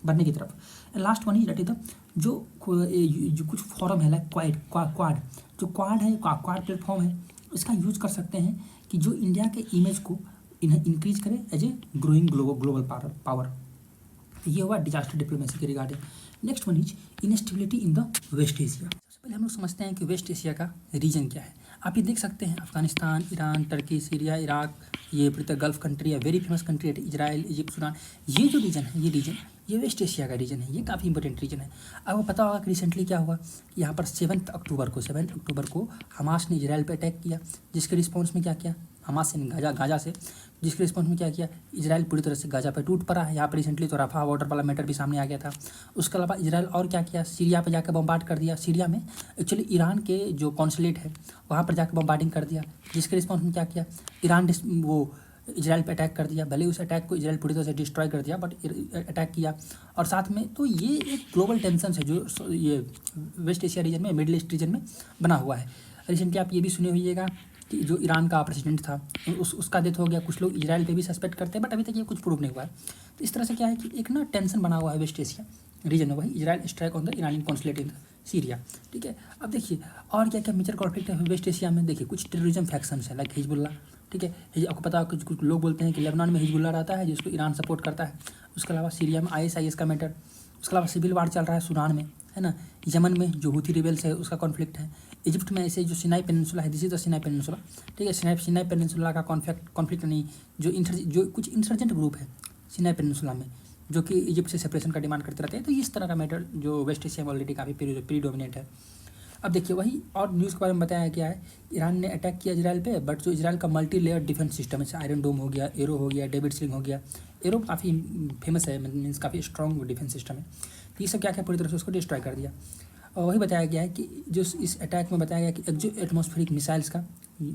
बढ़ने की तरफ। And last one is that is the जो कुछ फॉरम है लाइक क्वाड, जो क्वाड है, क्वाड प्लेटफॉर्म है, इसका यूज कर सकते हैं कि जो इंडिया के इमेज को इंक्रीज करे as a growing global power. ये हुआ डिजास्टर डिप्लोमेसी के regarding. Next one is instability in the West Asia. सबसे पहले हम लोग समझते हैं कि वेस्ट एशिया का रीजन क्या है। आप ये देख सकते हैं Afghanistan, Iran, Turkey, Syria, Iraq, ये पूरी गल्फ कंट्री है, वेरी फेमस कंट्री है, इजराइल, इजिप्ट, सूडान, ये जो रीजन है, ये वेस्ट एशिया का रीजन है, ये काफ़ी इंपॉर्टेंट रीजन है। आपको पता होगा कि रिसेंटली क्या हुआ, यहाँ पर 7 अक्टूबर को हमास ने इजराइल पर अटैक किया, जिसके रिस्पॉन्स में क्या किया, हमास से गाजा से, जिसके रिस्पॉन्स में क्या किया, इजराइल पूरी तरह से गाजा पर टूट पड़ा है। यहाँ पर रिसेंटली तो रफा बॉर्डर वाला मैटर भी सामने आ गया था। उसके अलावा इजराइल और क्या किया, सीरिया पे जाकर बम्बार्ड कर दिया। सीरिया में एक्चुअली ईरान के जो कॉन्सुलेट है वहाँ पर जाकर बम्बार्डिंग कर दिया, जिसके रिस्पॉन्स में क्या किया, ईरान वो इजराइल पे अटैक कर दिया। भले उस अटैक को इजराइल पूरी तरह से डिस्ट्रॉय कर दिया, बट अटैक किया। और साथ में तो ये एक ग्लोबल टेंशन है जो ये वेस्ट एशिया रीजन में, मिडिल ईस्ट रीजन में बना हुआ है। रिसेंटली आप ये भी सुने होइएगा कि जो ईरान का प्रेसिडेंट था उसका डेथ हो गया। कुछ लोग इजराइल पे भी सस्पेक्ट करते हैं, बट अभी तक ये कुछ प्रूव नहीं हुआ है। तो इस तरह से क्या है कि एक ना टेंशन बना हुआ है वेस्ट एशिया रीजन में, वही Israel strike on the Iranian consulate in Syria. ठीक है, अब देखिए और क्या क्या मेजर कॉन्फ्लिक्ट है वेस्ट एशिया में। देखिए कुछ टेररिज्म फैक्शंस है लाइक हिजबुल्ला। ठीक है, आपको पता है कुछ लोग बोलते हैं कि लेबनान में हिजबुल्ला रहता है जिसको ईरान सपोर्ट करता है। उसके अलावा सीरिया में ISIS का मैटर। उसके अलावा सिविल वार चल रहा है सूडान में, है ना। यमन में जो हूथी रिबेल्स है उसका कॉन्फ्लिक्ट है। इजिप्ट में ऐसे जो सिनाई पेनिनसुला है, this is the Sinai peninsula. ठीक है, सिनाई पेनिनसुला का कॉन्फ्लिक्ट नहीं, जो कुछ इंसर्जेंट ग्रुप है सिनाई पेनिनसुला में जो कि इजिप्ट से सेपरेशन का डिमांड करते रहते हैं। तो इस तरह का मैटर जो वेस्ट एशिया में ऑलरेडी काफ़ी प्रीडोमिनेंट है। अब देखिए वही और न्यूज़ के बारे में बताया गया है, ईरान ने अटैक किया इजराइल पे, बट जो इजराइल का मल्टी लेयर डिफेंस सिस्टम है, आयरन डोम हो गया, एरो हो गया, डेविड स्लिंग हो गया। एरो काफ़ी फेमस है, मीन्स काफ़ी स्ट्रॉन्ग डिफेंस सिस्टम है। तो ये सब क्या क्या पूरी तरह से उसको डिस्ट्रॉय कर दिया। और वही बताया गया है कि जो इस अटैक में बताया गया कि जो एटमॉस्फेरिक मिसाइल्स का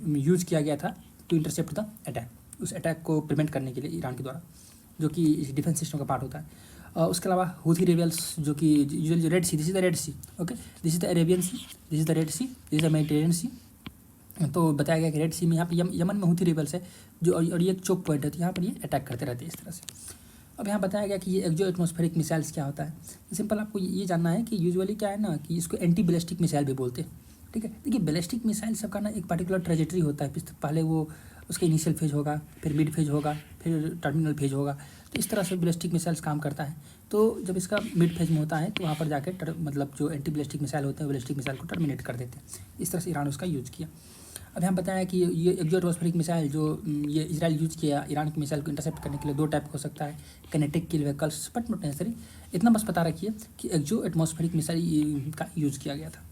यूज़ किया गया था टू इंटरसेप्ट द अटैक, उस अटैक को प्रिवेंट करने के लिए ईरान के द्वारा, जो कि डिफेंस सिस्टम का पार्ट होता है। उसके अलावा हूथी रिबेल्स जो कि usually Red Sea, this is the Red Sea, okay, this is the Arabian Sea, this is the Red Sea, this is the Mediterranean Sea. तो बताया गया कि रेड सी में यहाँ पे यमन में हूथी रिबेल्स है जो, और ये एक चोक पॉइंट है, तो यहाँ पर ये अटैक करते रहते हैं इस तरह से। अब यहाँ बताया गया कि ये जो एटमॉस्फेरिक मिसाइल्स क्या होता है। सिंपल आपको ये जानना है कि यूजुअली क्या है ना कि इसको एंटी बैलिस्टिक मिसाइल भी बोलते हैं। ठीक है, देखिए बैलिस्टिक मिसाइल सबका ना एक पर्टिकुलर ट्रेजेक्टरी होता है। पहले वो उसका इनिशियल फेज होगा, फिर मिड फेज होगा, फिर टर्मिनल फेज होगा। तो इस तरह से बैलिस्टिक मिसाइल्स काम करता है। तो जब इसका मिड फेज में होता है तो वहाँ पर जाकर मतलब जो एंटी बैलिस्टिक मिसाइल होते हैं बैलिस्टिक मिसाइल को टर्मिनेट कर देते हैं। इस तरह से ईरान उसका यूज़ किया। अब यहाँ बताया कि ये एक्सो एटमॉस्फेरिक मिसाइल जो ये इजराइल यूज़ किया ईरान की मिसाइल को इंटरसेप्ट करने के लिए, 2 टाइप हो सकता है, kinetic kill vehicles, but not necessary. इतना बस पता रखिए कि एक्सो एटमॉस्फेरिक मिसाइल का यूज़ किया गया था।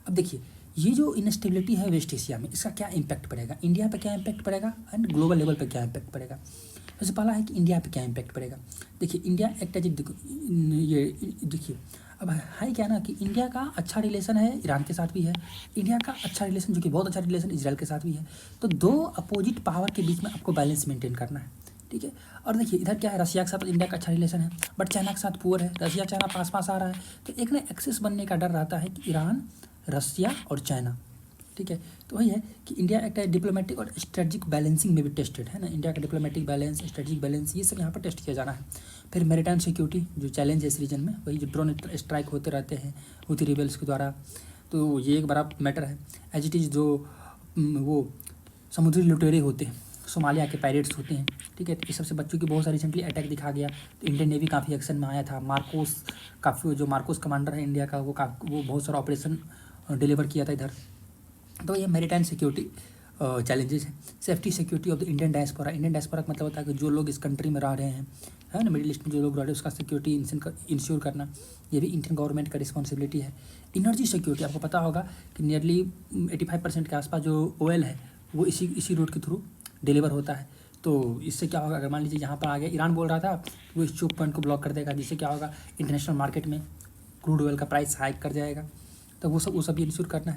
अब देखिए ये जो इनस्टेबिलिटी है वेस्ट एशिया में, इसका क्या इम्पैक्ट पड़ेगा, इंडिया पे क्या इम्पैक्ट पड़ेगा एंड ग्लोबल लेवल पे क्या इम्पैक्ट पड़ेगा। सबसे पहला है कि इंडिया पे क्या इम्पैक्ट पड़ेगा। देखिए इंडिया एक ये देखिए अब है क्या ना कि इंडिया का अच्छा रिलेशन है ईरान के साथ भी है, इंडिया का अच्छा रिलेशन जो कि बहुत अच्छा रिलेशन इजराइल के साथ भी है। तो 2 अपोजिट पावर के बीच में आपको बैलेंस मेंटेन करना है। ठीक है, और देखिए इधर क्या है, रशिया के साथ इंडिया का अच्छा रिलेशन है, बट चाइना के साथ पुअर है। रशिया चाइना पास पास आ रहा है, तो एक ना एक्सेस बनने का डर रहता है कि ईरान, रशिया और चाइना। ठीक है, तो वही है कि इंडिया एक डिप्लोमेटिक और स्ट्रेटजिक बैलेंसिंग में भी टेस्टेड है ना। इंडिया का डिप्लोमेटिक बैलेंस, स्ट्रेटजिक बैलेंस, ये सब यहाँ पर टेस्ट किया जाना है। फिर मैरीटाइम सिक्योरिटी जो चैलेंज है इस रीजन में, वही जो ड्रोन स्ट्राइक होते रहते हैं हूथी रिबेल्स के द्वारा, तो ये एक बड़ा मैटर है। एज इट इज़ जो वो समुद्री लुटेरे होते हैं, सोमालिया के पायरेट्स होते हैं। ठीक है, तो इस सबसे बच्चों की बहुत सारी रिसेंटली अटैक दिखा गया। तो इंडियन नेवी काफ़ी एक्शन में आया था। मार्कोस काफ़ी, जो मार्कोस कमांडर है इंडिया का, वो बहुत सारा ऑपरेशन डिलीवर किया था इधर। तो ये मैरीटाइम सिक्योरिटी चैलेंजेस हैं। Safety security of the Indian diaspora. Indian diaspora का मतलब होता है कि जो लोग इस कंट्री में रह रहे हैं, है ना, मिडिल ईस्ट में जो लोग रह रहे हैं उसका सिक्योरिटी इंश्योर करना, ये भी इंडियन गवर्नमेंट का रिस्पॉन्सिबिलिटी है। एनर्जी सिक्योरिटी, आपको पता होगा कि नियरली 85% के आसपास जो ऑयल है वो इसी रूट के थ्रू डिलीवर होता है। तो इससे क्या होगा, अगर मान लीजिए यहाँ पर आ गया, ईरान बोल रहा था वो इस चोक पॉइंट को ब्लॉक कर देगा, जिससे क्या होगा इंटरनेशनल मार्केट में क्रूड ऑयल का प्राइस हाइक कर जाएगा। तो वो सब इंश्योर करना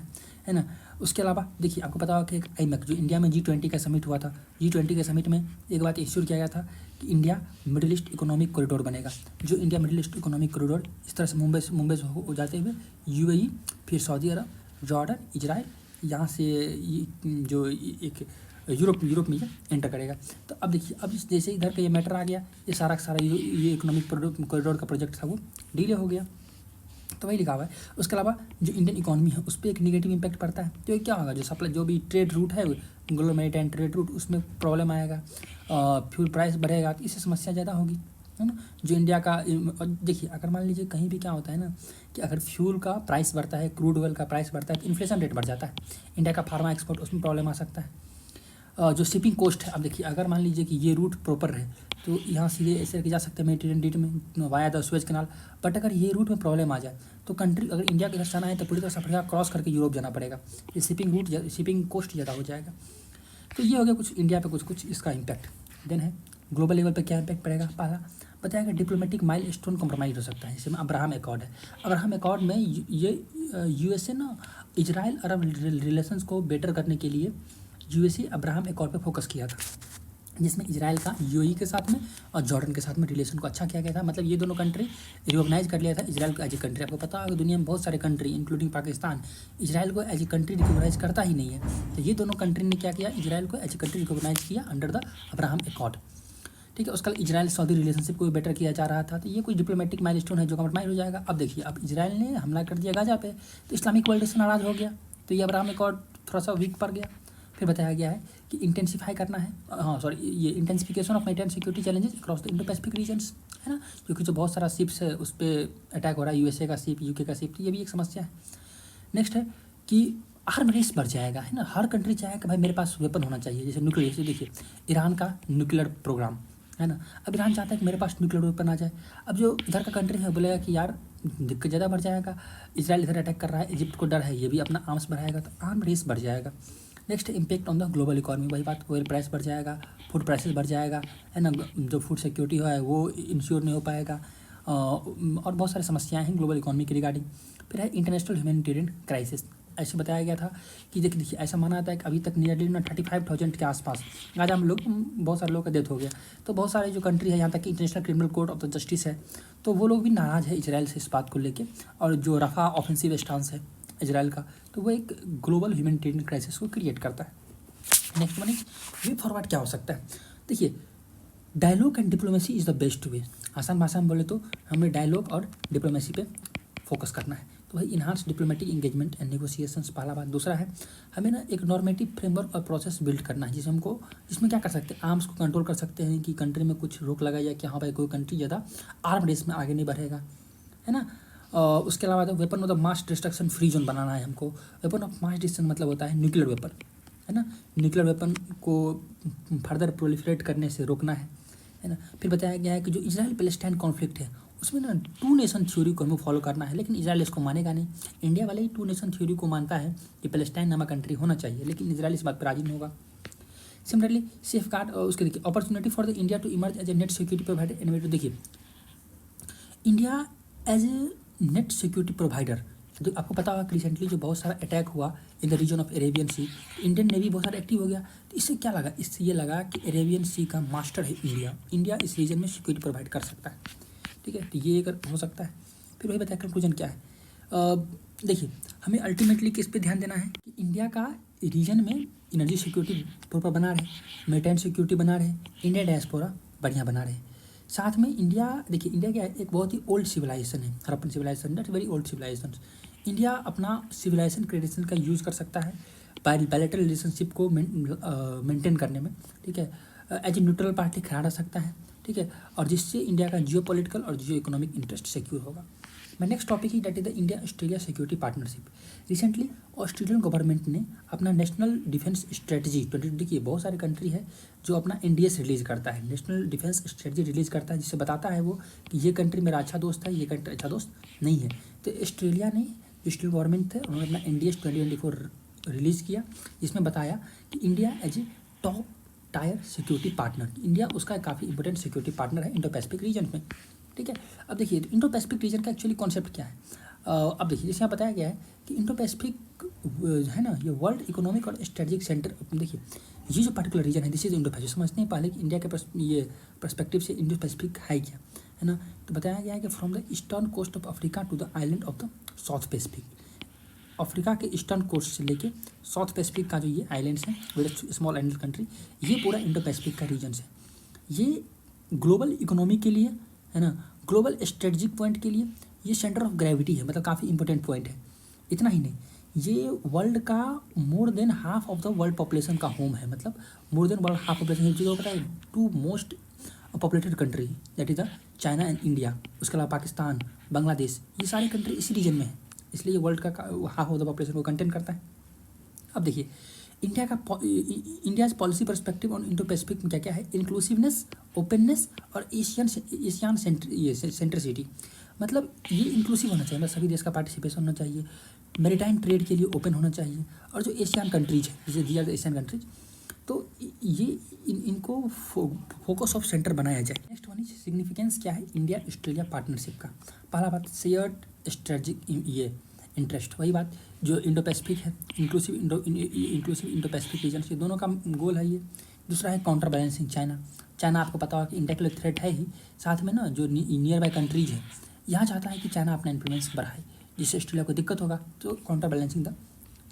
है ना। उसके अलावा देखिए, आपको पता होगा कि एक आईमेक जो इंडिया में G20 का समिट हुआ था, G20 के समिट में एक बात इंश्योर किया गया था कि India middle east economic corridor बनेगा। जो India middle east economic corridor इस तरह से मुंबई से हो जाते हुए UAE, फिर सऊदी अरब, जॉर्डन, इजराइल, यहाँ से जो एक यूरोप में एंटर करेगा। तो अब देखिए, अब जैसे इधर का ये मैटर आ गया, ये सारा ये इकोनॉमिक कॉरिडोर का प्रोजेक्ट था वो डिले हो गया। तो वही लिखा हुआ है। उसके अलावा जो इंडियन इकोनॉमी है उस पर एक नेगेटिव इम्पैक्ट पड़ता है। तो ये क्या होगा, जो सप्लाई जो भी ट्रेड रूट है ग्लोबल मैरीटाइम ट्रेड रूट, उसमें प्रॉब्लम आएगा, फ्यूल प्राइस बढ़ेगा, तो इससे समस्या ज़्यादा होगी, है ना। जो इंडिया का देखिए, अगर मान लीजिए कहीं भी क्या होता है ना कि अगर फ्यूल का प्राइस बढ़ता है, क्रूड ऑयल का प्राइस बढ़ता है, तो इन्फ्लेशन रेट बढ़ जाता है। इंडिया का फार्मा एक्सपोर्ट, उसमें प्रॉब्लम आ सकता है। जो शिपिंग कॉस्ट है, अब देखिए अगर मान लीजिए कि ये रूट प्रॉपर रहे तो यहाँ सीधे ऐसे जा सकते हैं मेडिटेरेनियन में via the Suez canal. But अगर ये रूट में प्रॉब्लम आ जाए तो कंट्री अगर इंडिया के साथ जाना है तो पूरी तरह से अफ्रीका क्रॉस करके यूरोप जाना पड़ेगा। ये शिपिंग कॉस्ट ज़्यादा हो जाएगा। तो ये हो गया कुछ इंडिया पे कुछ इसका इम्पैक्ट। देन है ग्लोबल लेवल पे क्या इम्पैक्ट पड़ेगा। पहला बताया कि डिप्लोमेटिक माइलस्टोन कॉम्प्रोमाइज़ हो सकता है, जिसमें अब्राहम एकॉर्ड है। अब्राहम एकॉर्ड में ये USA ना इजराइल अरब रिलेशंस को बेटर करने के लिए USA अब्राहम एकॉर्ड पे फोकस किया था, जिसमें इजराइल का UAE के साथ में और जॉर्डन के साथ में रिलेशन को अच्छा किया गया था। मतलब ये दोनों कंट्री रिकॉग्नाइज कर लिया था इजराइल को एज ए कंट्री। आपको पता होगा दुनिया में बहुत सारे कंट्री इंक्लूडिंग पाकिस्तान इजराइल को एज ए कंट्री रिकॉग्नाइज करता ही नहीं है। तो ये दोनों कंट्री ने क्या किया, इजराइल को एज ए कंट्री रिकॉग्नाइज किया अंडर द अब्राहम एकॉर्ड। ठीक है, उसका इजराइल सऊदी रिलेशनशिप को भी बेटर किया जा रहा था। तो ये कुछ डिप्लोमेटिक माइलस्टोन है जो कॉम्प्रोमाइज हो जाएगा। अब देखिए, अब इजराइल ने हमला कर दिया गाजा पे तो इस्लामिक वर्ल्ड से नाराज़ हो गया, तो ये अब्राहम एकॉर्ड थोड़ा सा वीक पड़ गया। फिर बताया गया है कि इंटेंसिफाई करना है, ये intensification of maritime security challenges across the Indo Pacific regions, है ना। क्योंकि जो बहुत सारा शिप्स है उस पर अटैक हो रहा है, USA का शिप, UK का शिप, तो ये भी एक समस्या है। नेक्स्ट है कि आर्म रेस बढ़ जाएगा, है ना। हर कंट्री चाहे कि भाई मेरे पास वेपन होना चाहिए, जैसे न्यूक्लियर, जैसे देखिए ईरान का न्यूक्लियर प्रोग्राम है ना। अब ईरान चाहता है कि मेरे पास न्यूक्लियर वेपन आ जाए। अब जो इधर का कंट्री है बोलेगा कि यार दिक्कत ज़्यादा बढ़ जाएगा, इजराइल इधर अटैक कर रहा है, इजिप्ट को डर है, ये भी अपना आर्म्स बढ़ाएगा, तो आर्म रेस बढ़ जाएगा। Next impact on the global economy, वही बात, ऑयल प्राइस बढ़ जाएगा, फूड प्राइसेस बढ़ जाएगा, है ना। जो फूड सिक्योरिटी है वो इंश्योर नहीं हो पाएगा, और बहुत सारी समस्याएं हैं ग्लोबल इकोनॉमी के रिगार्डिंग। फिर है इंटरनेशनल ह्यूमैनिटेरियन क्राइसिस। ऐसे बताया गया था कि देखिए ऐसा माना जाता है कि अभी तक नियरली 35,000 के आसपास गाजा में लोग, बहुत सारे लोगों का डेथ हो गया। तो बहुत सारे जो कंट्री है, यहाँ तक कि international criminal court of the justice है, तो वो लोग भी नाराज़ है इजराइल से इस बात को लेके। और जो रफा ऑफेंसिव स्टांस है इजराइल का, तो वो एक ग्लोबल ह्यूमैनिटेरियन क्राइसिस को क्रिएट करता है। Next one is way forward क्या हो सकता है। देखिए, dialogue and diplomacy is the best way. आसान भाषा में बोले तो हमें डायलॉग और डिप्लोमेसी पे फोकस करना है। तो भाई enhance diplomatic engagement and negotiations पहला बात। दूसरा है हमें ना एक नॉर्मेटिव फ्रेमवर्क और प्रोसेस बिल्ड करना है, जिसमें क्या कर सकते हैं, आर्म्स को कंट्रोल कर सकते हैं कि कंट्री में कुछ रोक लगाई जाए कि हाँ भाई कोई कंट्री ज़्यादा आर्म रेस में आगे नहीं बढ़ेगा, है ना। उसके अलावा तो weapon of the mass destruction free zone बनाना है हमको। वेपन ऑफ मास डिस्ट्रक्शन मतलब होता है न्यूक्लियर वेपन, है ना। न्यूक्लियर वेपन को फर्दर प्रोलिफरेट करने से रोकना है ना। फिर बताया गया है कि जो इजराइल पैलेस्टाइन कॉन्फ्लिक्ट है उसमें ना 2 नेशन थ्योरी को हमें फॉलो करना है, लेकिन इजराइल इसको मानेगा नहीं। इंडिया वाले ही 2 नेशन थ्योरी को मानता है कि पैलेस्टाइन नामक कंट्री होना चाहिए, लेकिन इजराइल इस बात पर राजी नहीं होगा। सिमिलरली सेफ गार्ड, उसके देखिए opportunity for the India to emerge as a net security provider innovator. देखिए India as a net security provider, जो आपको पता होगा कि रिसेंटली जो बहुत सारा अटैक हुआ in the region of Arabian sea, Indian navy बहुत सारा एक्टिव हो गया। तो इससे क्या लगा, इससे ये लगा कि अरेबियन सी का मास्टर है इंडिया इस रीजन में सिक्योरिटी प्रोवाइड कर सकता है, ठीक है। तो ये अगर हो सकता है। फिर वही बताया कंक्लूजन क्या है। देखिए हमें अल्टीमेटली किस पे ध्यान देना है कि इंडिया का रीजन में एनर्जी सिक्योरिटी प्रॉपर बना रहे, मेरिटाइम सिक्योरिटी बना रहे, इंडिया डायस्पोरा बढ़िया बना रहे। साथ में इंडिया, देखिए इंडिया क्या है, एक बहुत ही ओल्ड सिविलाइजेशन है, Harappan civilization, that very old civilization. India अपना सिविलाइजेशन क्रेडिशन का यूज़ कर सकता है बायलैटरल रिलेशनशिप को मेंटेन करने में, ठीक है। एज ए न्यूट्रल पार्टी खड़ा रह सकता है, ठीक है। और जिससे इंडिया का जियो पॉलिटिकल और जियो इकोनॉमिक इंटरेस्ट सिक्योर होगा। My next topic he that is the India Australia security partnership. Recently Australian government ने अपना नेशनल डिफेंस स्ट्रेटजी 2020 की, बहुत सारे कंट्री है जो अपना NDS रिलीज़ करता है, नेशनल डिफेंस स्ट्रेटजी रिलीज़ करता है, जिससे बताता है वो कि ये कंट्री मेरा अच्छा दोस्त है, ये कंट्री अच्छा दोस्त नहीं है। तो ऑस्ट्रेलिया ने, जो ऑस्ट्रेलियन गवर्नमेंट थे, उन्होंने अपना NDS 2024 रिलीज़ किया, जिसमें बताया कि India as a top tier security partner, India उसका काफ़ी इंपॉर्टेंट सिक्योरिटी पार्टनर है इंडो पैसिफिक रीजन में। ठीक है, अब देखिए इंडो पैसिफिक रीजन का एक्चुअली कॉन्सेप्ट क्या है। अब देखिए जैसे यहाँ बताया गया है कि इंडो पैसिफिक है ना, ये वर्ल्ड इकोनॉमिक और स्ट्रेटजिक सेंटर। देखिए ये जो पर्टिकुलर रीजन है, दिस इज इंडो पैसिफिक। समझते हैं पहले कि इंडिया के ये पर्सपेक्टिव से इंडो पैसिफिक है क्या, है ना। तो बताया गया है कि from the eastern coast of Africa to the island of the south Pacific, Africa के ईस्टर्न कोस्ट से लेके साउथ पैसिफिक का जो ये आइलैंड्स हैं, वेरी स्मॉल आइलैंड कंट्री, ये पूरा इंडो पैसिफिक का रीजन है। ये ग्लोबल इकोनॉमी के लिए, है ना, ग्लोबल स्ट्रेटजिक पॉइंट के लिए ये सेंटर ऑफ ग्रेविटी है, मतलब काफ़ी इंपॉर्टेंट पॉइंट है। इतना ही नहीं, ये वर्ल्ड का more than half of the world population का होम है, मतलब more than world half population. ये चीज़ पता है, two most populated country that is the China and India, उसके अलावा पाकिस्तान, बांग्लादेश, ये सारी कंट्री इसी रीजन में है, इसलिए ये वर्ल्ड का हाफ ऑफ द पॉपुलेशन को कंटेन करता है। अब देखिए India's policy perspective on Indo Pacific में क्या क्या है, इंक्लूसिवनेस, ओपननेस और एशियन सेंट्रिसिटी। मतलब ये इंक्लूसिव होना चाहिए, मतलब सभी देश का पार्टिसिपेशन होना चाहिए, मैरीटाइम ट्रेड के लिए ओपन होना चाहिए, और जो एशियन कंट्रीज है, जैसे दी आर द एशियन कंट्रीज, तो ये इनको फोकस ऑफ सेंटर बनाया जाए। नेक्स्ट वन इज सिग्निफिकेंस क्या है इंडिया ऑस्ट्रेलिया पार्टनरशिप का। पहला बात शेयर्ड स्ट्रेटजिक ये इंटरेस्ट, वही बात जो इंडो पैसिफिक है, इंक्लूसिव इंडो पैसिफिक रीजन, ये दोनों का गोल है ये। दूसरा है काउंटर बैलेंसिंग चाइना आपको पता होगा कि इंडिया के लिए थ्रेट है ही, साथ में ना जो नियर बाय कंट्रीज है, यहाँ चाहता है कि चाइना अपना इन्फ्लुएंस बढ़ाए, जिससे ऑस्ट्रेलिया को दिक्कत होगा, तो counter balancing the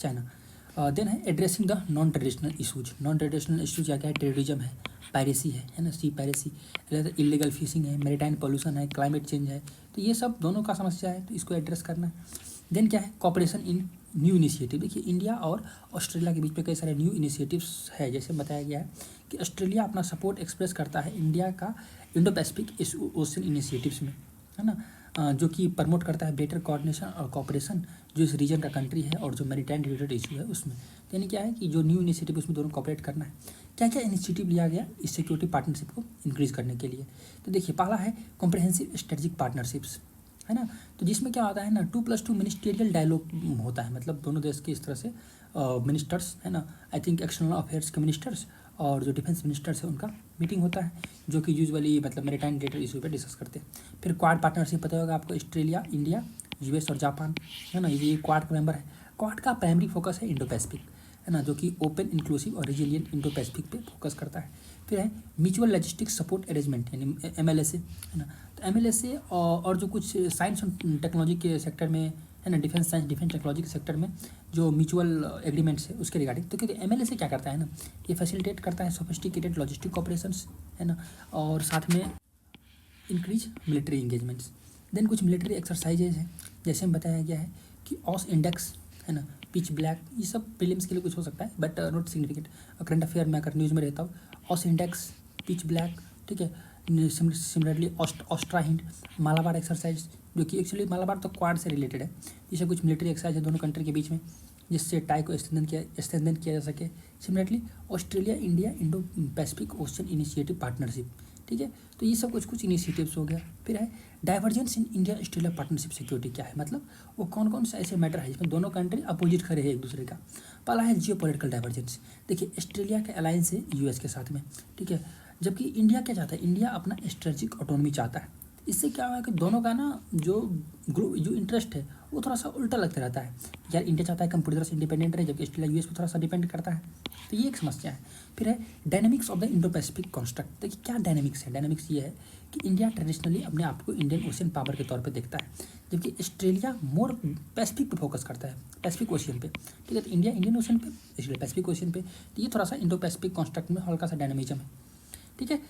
China. Then है addressing the non traditional issues. Non traditional issues क्या क्या है, टेररिज्म है, पायरेसी है ना, सी पायरेसी, इलीगल फिशिंग है, मैरीटाइम पॉल्यूशन है, क्लाइमेट चेंज है, तो ये सब दोनों का समस्या है, तो इसको एड्रेस करना है। देन क्या है, कॉपरेशन इन न्यू इनिशिएटिव। देखिए इंडिया और ऑस्ट्रेलिया के बीच में कई सारे न्यू इनिशिएटिव्स है, जैसे बताया गया है कि ऑस्ट्रेलिया अपना सपोर्ट एक्सप्रेस करता है इंडिया का इंडो पैसिफिक ओशन इनिशिएटिव्स में, है ना, जो कि प्रमोट करता है बेटर कोऑर्डिनेशन और कॉपरेशन जो इस रीजन का कंट्री है और जो मैरीटाइम रिलेटेड इशू है उसमें। तो यानी क्या है कि जो न्यू इनिशिएटिव उसमें दोनों कॉपरेट करना है। क्या क्या इनिशिएटिव लिया गया इस सिक्योरिटी पार्टनरशिप को इंक्रीज़ करने के लिए, तो देखिए पहला है कॉम्प्रिहेंसिव स्ट्रेटजिक पार्टनरशिप्स, है ना, तो जिसमें क्या होता है ना 2+2 मिनिस्ट्रियल डायलॉग होता है, मतलब दोनों देश के इस तरह से मिनिस्टर्स, है ना, आई थिंक एक्सटर्नल अफेयर्स के मिनिस्टर्स और जो डिफेंस मिनिस्टर्स है उनका मीटिंग होता है, जो कि यूजुअली मतलब मैरीटाइम रिलेटेड इशू पे डिस्कस करते हैं। फिर क्वाड पार्टनरशिप पता होगा आपको, ऑस्ट्रेलिया, इंडिया, US और जापान, है ना, ये क्वाड का मेंबर है। क्वाड का प्राइमरी फोकस है इंडो पैसिफिक, है ना, जो कि ओपन, इंक्लूसिव और रिजिलियंट इंडो पैसिफिक पे फोकस करता है। फिर है म्यूचुअल लॉजिस्टिक्स सपोर्ट अरेंजमेंट यानी MLSA, है ना, तो MLSA और जो कुछ साइंस और टेक्नोलॉजी के सेक्टर में, है ना, डिफेंस साइंस डिफेंस टेक्नोलॉजी के सेक्टर में जो म्यूचुअल एग्रीमेंट्स है उसके रिगार्डिंग, तो क्योंकि MLSA क्या करता है ना, ये फैसिलिटेट करता है सोफिस्टिकेटेड लॉजिस्टिक ऑपरेशंस, है ना, और साथ में इंक्रीज मिलिट्री इंगेजमेंट्स। देन कुछ मिलिट्री एक्सरसाइजेज हैं, जैसे में बताया गया है कि ऑस इंडेक्स, है ना, पिच ब्लैक, ये सब प्रीलिम्स के लिए कुछ हो सकता है but not significant. Current affair में अगर न्यूज़ में रहता हूँ, ऑस इंडेक्स, पिच ब्लैक, ठीक है, सिमिलरली ऑस्ट्रा हिंड, मालाबार एक्सरसाइज, जो कि एक्चुअली मालाबार तो क्वाड से रिलेटेड है, जिससे कुछ मिलिट्री एक्सरसाइज है दोनों कंट्री के बीच में, जिससे टाई को स्ट्रेंथन किया जा सके। Similarly Australia India Indo Pacific ocean initiative partnership, ठीक है, तो ये सब कुछ इनिशिएटिव्स हो गया। फिर है divergence in India Australia partnership security, क्या है मतलब वो कौन कौन से ऐसे मैटर है जिसमें दोनों कंट्री अपोजिट खड़े हैं एक दूसरे का। पहला है जियो पॉलिटिकल डाइवर्जेंस। देखिए ऑस्ट्रेलिया का अलायंस है US के साथ में, ठीक है, जबकि इंडिया क्या चाहता है, इंडिया अपना स्ट्रेटेजिक ऑटोनॉमी चाहता है। इससे क्या हुआ कि दोनों का ना जो इंटरेस्ट है वो थोड़ा सा उल्टा लगता रहता है, यार इंडिया चाहता है कि हम पूरी तरह से इंडिपेंडेंट रहे, जबकि ऑस्ट्रेलिया US पर थोड़ा सा डिपेंड करता है, तो ये एक समस्या है। फिर है dynamics of the Indo Pacific construct. देखिए क्या डायनेमिक्स है, डायनेमिक्स ये है कि इंडिया ट्रेडिशनली अपने आप को इंडियन ओशियन पावर के तौर पे देखता है, जबकि ऑस्ट्रेलिया मोर पैसिफिक पे फोकस करता है, पैसिफिक ओशियन पे, ठीक है, तो इंडिया इंडियन ओशियन पे, इसलिए पैसिफिक ओशियन पे, तो ये थोड़ा सा इंडो पैसिफिक कॉन्स्ट्रक्ट में हल्का सा डायनेमिज्म है, ठीक है।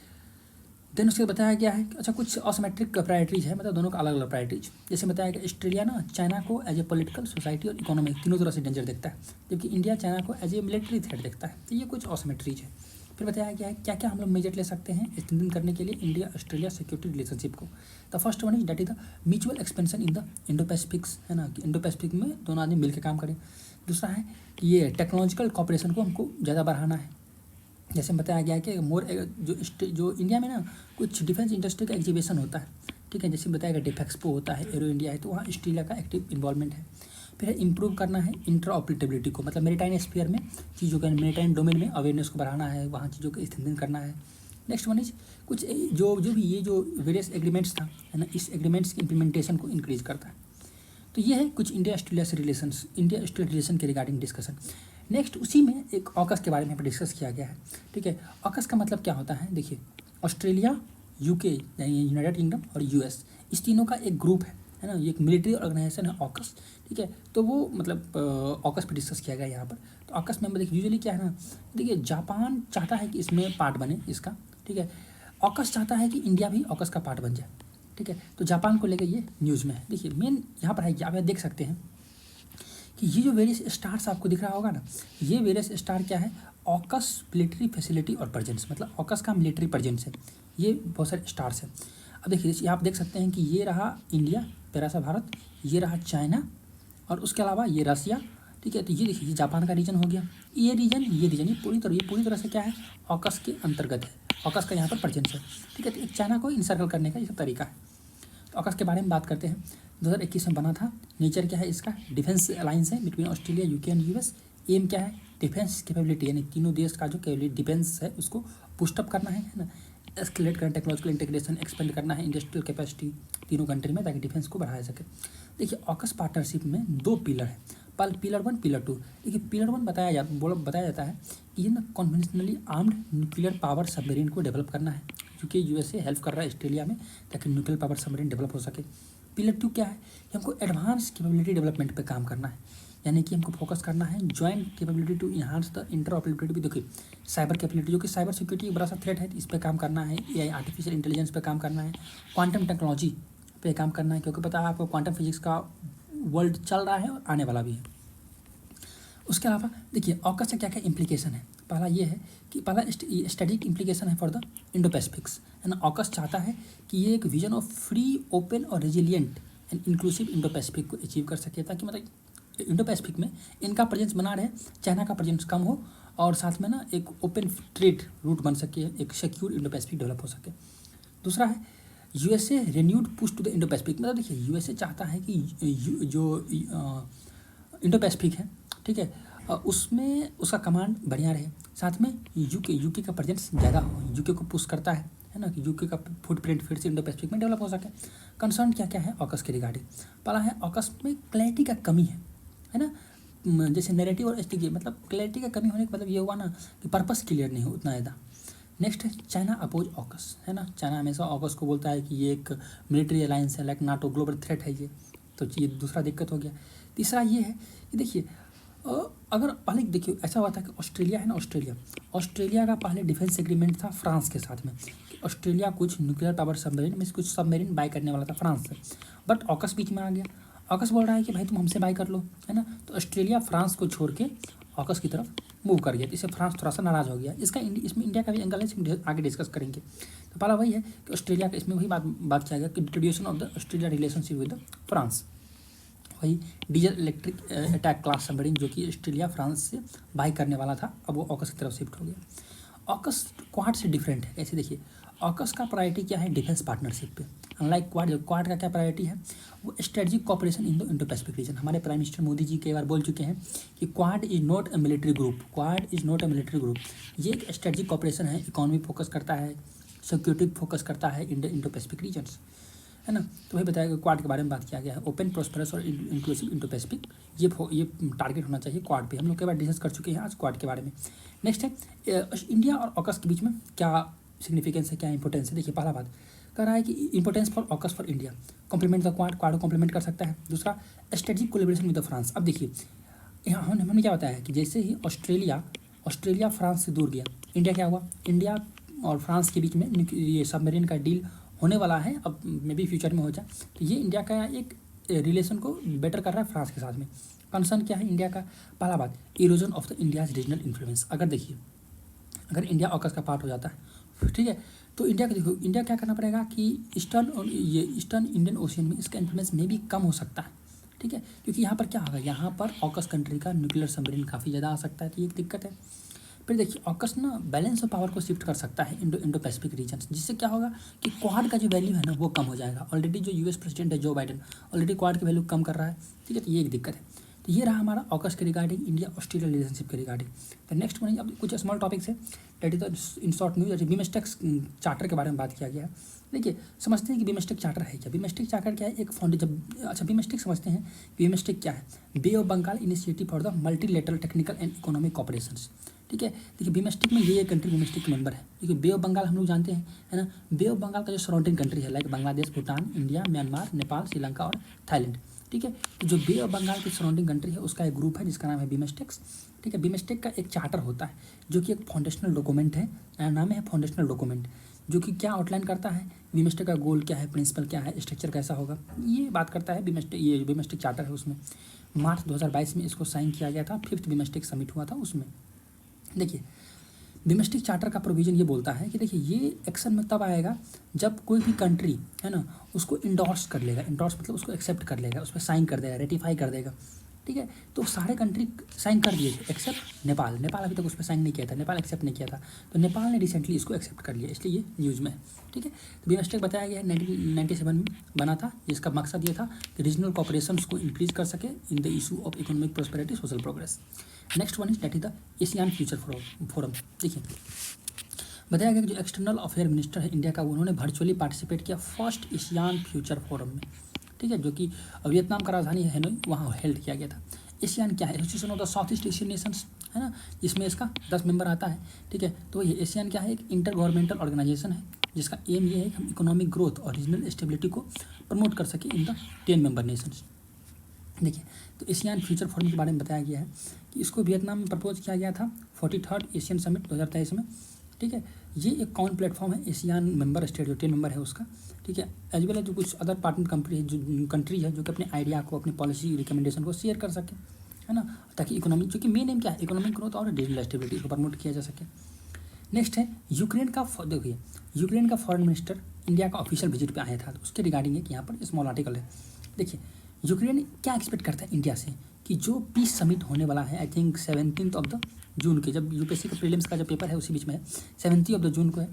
देन उसके बताया गया है कि अच्छा कुछ असिमेट्रिक प्रायोरिटीज है, मतलब दोनों का अलग अलग प्रायोरिटीज, जैसे बताया गया ऑस्ट्रेलिया ना चाइना को एज ए पॉलिटिकल, सोसाइटी और इकोनॉमिक तीनों तरह से डेंजर देखता है, जबकि इंडिया चाइना को एज ए मिलिट्री थ्रेट देखता है, तो ये कुछ असिमेट्रीज है। फिर बताया गया है क्या क्या हम लोग मेजर ले सकते हैं स्ट्रेंथन करने के लिए इंडिया ऑस्ट्रेलिया सिक्योरिटी रिलेशनशिप को। The first one is that is the mutual expansion in the Indo Pacifics, है ना, कि इंडो पैसिफिक में दोनों आदमी मिलकर काम करें। दूसरा है कि ये टेक्नोलॉजिकल कॉपरेशन को हमको ज़्यादा बढ़ाना है। जैसे बताया गया है कि जो इंडिया में ना कुछ डिफेंस इंडस्ट्री का एग्जीबिशन होता है, ठीक है, जैसे बताया गया डिफेक्सपो होता है, एरो इंडिया है, तो वहाँ ऑस्ट्रेलिया का एक्टिव इन्वॉल्वमेंट है। फिर इंप्रूव करना है इंटरऑपरेबिलिटी को, मतलब मेरीटाइन स्फीयर में चीज़ों का मेरीटाइन डोमेन में अवेयरनेस को बढ़ाना है, वहाँ चीज़ों का स्ट्रेंथन करना है। नेक्स्ट वन इज कुछ जो भी ये जो वेरियस एग्रीमेंट्स था, है ना, इस एग्रीमेंट्स की इम्प्लीमेंटेशन को इंक्रीज करता है। तो ये है कुछ इंडिया ऑस्ट्रेलिया से इंडिया ऑस्ट्रेलिया रिलेशन के रिगार्डिंग डिस्कशन। नेक्स्ट उसी में एक ऑकस के बारे में डिस्कस किया गया है, ठीक है। ऑकस का मतलब क्या होता है, देखिए ऑस्ट्रेलिया, यूके यानी यूनाइटेड किंगडम और यूएस, इस तीनों का एक ग्रुप है ना, ये एक मिलिट्री ऑर्गेनाइजेशन है ऑकस, ठीक है। तो वो मतलब ऑकस पे डिस्कस किया गया यहाँ पर। तो ऑकस में देखिए यूजुअली क्या है ना, देखिए जापान चाहता है कि इसमें पार्ट बने इसका, ठीक है। ऑकस चाहता है कि इंडिया भी ऑकस का पार्ट बन जाए, ठीक है। तो जापान को लेकर ये न्यूज़ में है। देखिए मेन यहाँ पर है कि आप देख सकते हैं कि ये जो वेरियस स्टार्स आपको दिख रहा होगा ना, ये वेरियस स्टार क्या है, ऑकस मिलिट्री फैसिलिटी और प्रेजेंस, मतलब ऑकस का मिलिट्री प्रेजेंस है, ये बहुत सारे स्टार्स हैं। अब देखिए आप देख सकते हैं कि ये रहा इंडिया, प्यारा सा भारत, ये रहा चाइना और उसके अलावा ये रसिया, ठीक है। तो ये देखिए ये जापान का रीजन हो गया, ये रीजन ये पूरी तरह से क्या है, ऑकस के अंतर्गत है, ऑकस का यहाँ पर प्रेजेंस है, ठीक है। तो एक चाइना को इनसर्कल करने का ये सब तरीका है। तो ऑकस के बारे में बात करते हैं। 2021 में बना था। नेचर क्या है इसका, डिफेंस अलायंस है between Australia, UK and US. एम क्या है, डिफेंस कैपेबिलिटी, यानी तीनों देश का जो कैपेबिलिटी डिफेंस है उसको पुस्टअप करना है ना, एस्केलेट करना, टेक्नोलॉजिकल इंटीग्रेशन एक्सपेंड करना है, इंडस्ट्रियल कैपेसिटी तीनों कंट्री में, ताकि डिफेंस को बढ़ाया सके। देखिए ऑकस पार्टनरशिप में 2 पिलर है, पिलर 1 पिलर 2। देखिए पिलर 1 बताया जाता है कि ये ना conventionally armed nuclear power submarine को डेवलप करना है, क्योंकि यूएसए हेल्प कर रहा है ऑस्ट्रेलिया में ताकि न्यूक्लियर पावर सबमरीन डेवलप हो सके। पिलर 2 क्या है, कि हमको एडवांस कैपेबिलिटी डेवलपमेंट पे काम करना है, यानी कि हमको फोकस करना है joint capability to enhance the interoperability भी। देखिए साइबर कैपेबिलिटी, जो कि साइबर सिक्योरिटी एक बड़ा सा थ्रेट है, इस पर काम करना है, एआई आर्टिफिशियल इंटेलिजेंस पे काम करना है, क्वांटम टेक्नोलॉजी पे काम करना है, क्योंकि पता है आपको क्वांटम फिजिक्स का वर्ल्ड चल रहा है और आने वाला भी है। उसके अलावा देखिए ऑकस का क्या क्या इम्प्लीकेशन है। पहला ये है कि पहला स्ट्रेटेजिक इम्प्लीकेशन है फॉर द इंडो पैसिफिक्स, है ना। ऑकस चाहता है कि ये एक विजन ऑफ फ्री, ओपन और resilient and inclusive Indo Pacific को अचीव कर सके, ताकि मतलब इंडो पैसिफिक में इनका प्रेजेंस बना रहे, चाइना का प्रेजेंस कम हो, और साथ में ना एक ओपन ट्रेड रूट बन सके, एक सिक्योर इंडो पैसिफिक डेवलप हो सके। दूसरा है USA renewed push to the Indo Pacific, मतलब देखिए यूएसए चाहता है कि जो इंडो पैसिफिक है, ठीक है, उसमें उसका कमांड बढ़िया रहे, साथ में यूके का प्रेजेंस ज़्यादा हो, यूके को पुश करता है ना, कि यूके का फुटप्रिंट फिर से इंडो पैसिफिक में डेवलप हो सके। कंसर्न क्या क्या है ऑकस के रिगार्डिंग, पहला है ऑकस में क्लैरिटी का कमी है ना, जैसे नैरेटिव और एसटीके, मतलब क्लैरिटी का कमी होने का मतलब ये हुआ ना कि पर्पस क्लियर नहीं हो उतना ज़्यादा। नेक्स्ट है चाइना अपोज ऑकस, है ना, चाइना हमेशा ऑकस को बोलता है कि ये एक मिलिट्री अलायंस है, लाइक नाटो, ग्लोबल थ्रेट है ये, तो ये दूसरा दिक्कत हो गया। तीसरा ये है कि देखिए अगर पहले देखिए ऐसा हुआ था कि ऑस्ट्रेलिया है ना, ऑस्ट्रेलिया का पहले डिफेंस एग्रीमेंट था फ्रांस के साथ में, कि ऑस्ट्रेलिया कुछ न्यूक्लियर पावर सबमरीन में कुछ सबमरीन बाय करने वाला था फ्रांस से, बट ऑकस बीच में आ गया। ऑकस बोल रहा है कि भाई तुम हमसे बाय कर लो, है ना, तो ऑस्ट्रेलिया फ्रांस को छोड़ के ऑकस की तरफ मूव कर गया, इससे फ्रांस थोड़ा सा नाराज़ हो गया। इसमें इंडिया का भी एंगल है, इसमें आगे डिस्कस करेंगे। तो पहला वही है कि ऑस्ट्रेलिया का इसमें वही बात किया गया कि introduction of the Australia relationship with France, वही diesel electric attack class submarine जो कि ऑस्ट्रेलिया फ्रांस से बाई करने वाला था, अब वो ऑकस की तरफ शिफ्ट हो गया। ऑकस क्वाड से डिफरेंट है, ऐसे देखिए ऑकस का प्रायोरिटी क्या है, डिफेंस पार्टनरशिप पे, अनलाइक क्वाड का क्या प्रायोरिटी है, वो strategic cooperation in the Indo Pacific reason. हमारे प्राइम मिनिस्टर मोदी जी कई बार बोल चुके हैं कि quad is not a military group, ये एक स्ट्रेटजिक कॉपरेशन है, इकोनॉमी फोकस करता है, सिक्योरिटी फोकस करता है इंडो पैसिफिक रीजन्स, है ना। तो वही बताया कि क्वाड के बारे में बात किया गया है, ओपन, प्रॉस्पेरस और इंक्लूसिव इंडो पैसिफिक, ये टारगेट होना चाहिए क्वाड पे। हम लोग कई बार डिस्कस कर चुके हैं आज क्वाड के बारे में। नेक्स्ट है इंडिया और ऑकस के बीच में क्या सिग्निफिकेंस है, क्या इंपॉर्टेंस है। देखिए पहला बात कह रहा है कि importance for AUKUS for India, complement the Quad को कॉम्प्लीमेंट कर सकता है। दूसरा strategic collaboration with the France. अब देखिए यहाँ हमने क्या बताया है कि जैसे ही ऑस्ट्रेलिया फ्रांस से दूर गया, इंडिया क्या हुआ, इंडिया और फ्रांस के बीच में ये सबमरीन का डील होने वाला है, अब मे बी फ्यूचर में हो जाए, तो ये इंडिया का एक रिलेशन को बेटर कर रहा है फ्रांस के साथ में। कंसर्न क्या है इंडिया का, पहला बात erosion of the India's regional influence. अगर देखिए अगर इंडिया ऑकस का पार्ट हो जाता है, ठीक है, तो इंडिया को देखो, इंडिया क्या करना पड़ेगा कि ईस्टर्न इंडियन ओशियन में इसका इन्फ्लुएंस में भी कम हो सकता है, ठीक है, क्योंकि यहाँ पर क्या होगा, यहाँ पर ऑकस कंट्री का न्यूक्लियर सबमरीन काफ़ी ज़्यादा आ सकता है, तो ये एक दिक्कत है। फिर देखिए ऑकस ना बैलेंस ऑफ पावर को शिफ्ट कर सकता है इंडो पैसिफिक रीजन, जिससे क्या होगा कि क्वाड का जो वैल्यू है ना वो कम हो जाएगा। ऑलरेडी जो यूएस प्रेसिडेंट है जो बाइडेन ऑलरेडी क्वाड की वैल्यू कम कर रहा है, ठीक है, तो ये एक दिक्कत है। तो ये रहा हमारा ऑकस के रिगार्डिंग, इंडिया ऑस्ट्रेलिया रिलेशनशिप के रिगार्डिंग। तो नेक्स्ट वन अब कुछ स्मॉल टॉपिक्स है, that is the in short news, BIMSTEC charter के बारे में बात किया गया है। देखिए समझते हैं कि बिमस्टेक चार्टर है क्या। बिमस्टेक चार्टर क्या है, एक अच्छा बिमस्टेक समझते हैं, बिमस्टेक क्या है, bay of Bengal initiative for the multilateral technical and economic cooperations, ठीक है। देखिए बिमस्टेक में ये कंट्री बिमस्टेक के मेंबर है, देखिए बे ऑफ बंगाल हम लोग जानते हैं, है ना। बे ऑफ बंगाल का जो सराउंडिंग कंट्री है like Bangladesh, Bhutan, India, Myanmar, Nepal, Sri Lanka और थाईलैंड, ठीक है। तो जो बे ऑफ बंगाल की सराउंडिंग कंट्री है उसका एक ग्रुप है जिसका नाम है बिमस्टेक्स, ठीक है। बिमस्टेक का एक चार्टर होता है जो कि एक फाउंडेशनल डॉक्यूमेंट है, नाम है फाउंडेशनल डॉक्यूमेंट, जो कि क्या आउटलाइन करता है, बिमस्टेक का गोल क्या है, प्रिंसिपल क्या है, स्ट्रक्चर कैसा होगा, ये बात करता है बिमस्टेक। ये बिमस्टेक चार्टर है, उसमें मार्च 2022 में इसको साइन किया गया था, 5th बिमस्टेक समिट हुआ था उसमें। देखिए बिमस्टेक चार्टर का प्रोविजन ये बोलता है कि देखिए ये एक्शन में तब आएगा जब कोई भी कंट्री है ना उसको इंडोर्स कर लेगा, इंडोर्स मतलब उसको एक्सेप्ट कर लेगा, उस पर साइन कर देगा, रेटिफाई कर देगा, ठीक है। तो सारे कंट्री साइन कर दिए थे एक्सेप्ट नेपाल, नेपाल अभी तक उस पर साइन नहीं किया था, नेपाल एक्सेप्ट नहीं किया था, तो नेपाल ने रिसेंटली इसको एक्सेप्ट कर लिया, इसलिए ये न्यूज़ में है, ठीक है। तो बिमस्टेक बताया गया है 1997 में बना था, जिसका मकसद ये था कि रीजनल कॉपरेशन को इंक्रीज कर सके in the issue of economic prosperity, social progress. Next one is that is the ASEAN future forum. देखिए बताया गया कि जो एक्सटर्नल अफेयर मिनिस्टर है इंडिया का, उन्होंने वर्चुअली पार्टिसिपेट किया फर्स्ट एशियान फ्यूचर फोरम में, ठीक है, जो कि वियतनाम का राजधानी है हेनोई, वहाँ हेल्ड किया गया था। एशियान क्या है, association of the south east Asian Nations, है ना, जिसमें इसका 10 मेंबर आता है, ठीक है। तो ये एशियान क्या है, एक इंटर गवर्नमेंटल ऑर्गेनाइजेशन है जिसका एम ये है कि हम इकोनॉमिक ग्रोथ और रीजनल स्टेबिलिटी को प्रमोट कर सके इन द 10 मेंबर नेशंस। देखिए तो एशियान फ्यूचर फोरम के बारे में बताया गया है कि इसको वियतनाम में प्रपोज किया गया था 43rd एशियन समिट 2023 में, ठीक है। ये एक कॉमन प्लेटफॉर्म है एशियान मेंबर स्टेट जो 10 मेंबर है उसका, ठीक है, एज वेल एज जो कुछ अदर पार्टनर कंट्री है जो कि अपने आइडिया को, अपनी पॉलिसी रिकमेंडेशन को शेयर कर सके, है ना, ताकि इकोनॉमिक, जो कि मेन एम क्या है, इकोनॉमिक ग्रोथ और रीजनल स्टेबिलिटी को प्रमोट किया जा सके। नेक्स्ट है यूक्रेन का, देखिए यूक्रेन का फॉरेन मिनिस्टर इंडिया का ऑफिशियल विजिट पे आया था, तो उसके रिगार्डिंग एक यहाँ पर स्मॉल आर्टिकल है। देखिए यूक्रेन क्या एक्सपेक्ट करता है इंडिया से कि जो पीस समिट होने वाला है, I think 17 of the June के, जब यूपीएससी का प्रीलिम्स का जो पेपर है उसी बीच में है, 17 ऑफ द जून को है,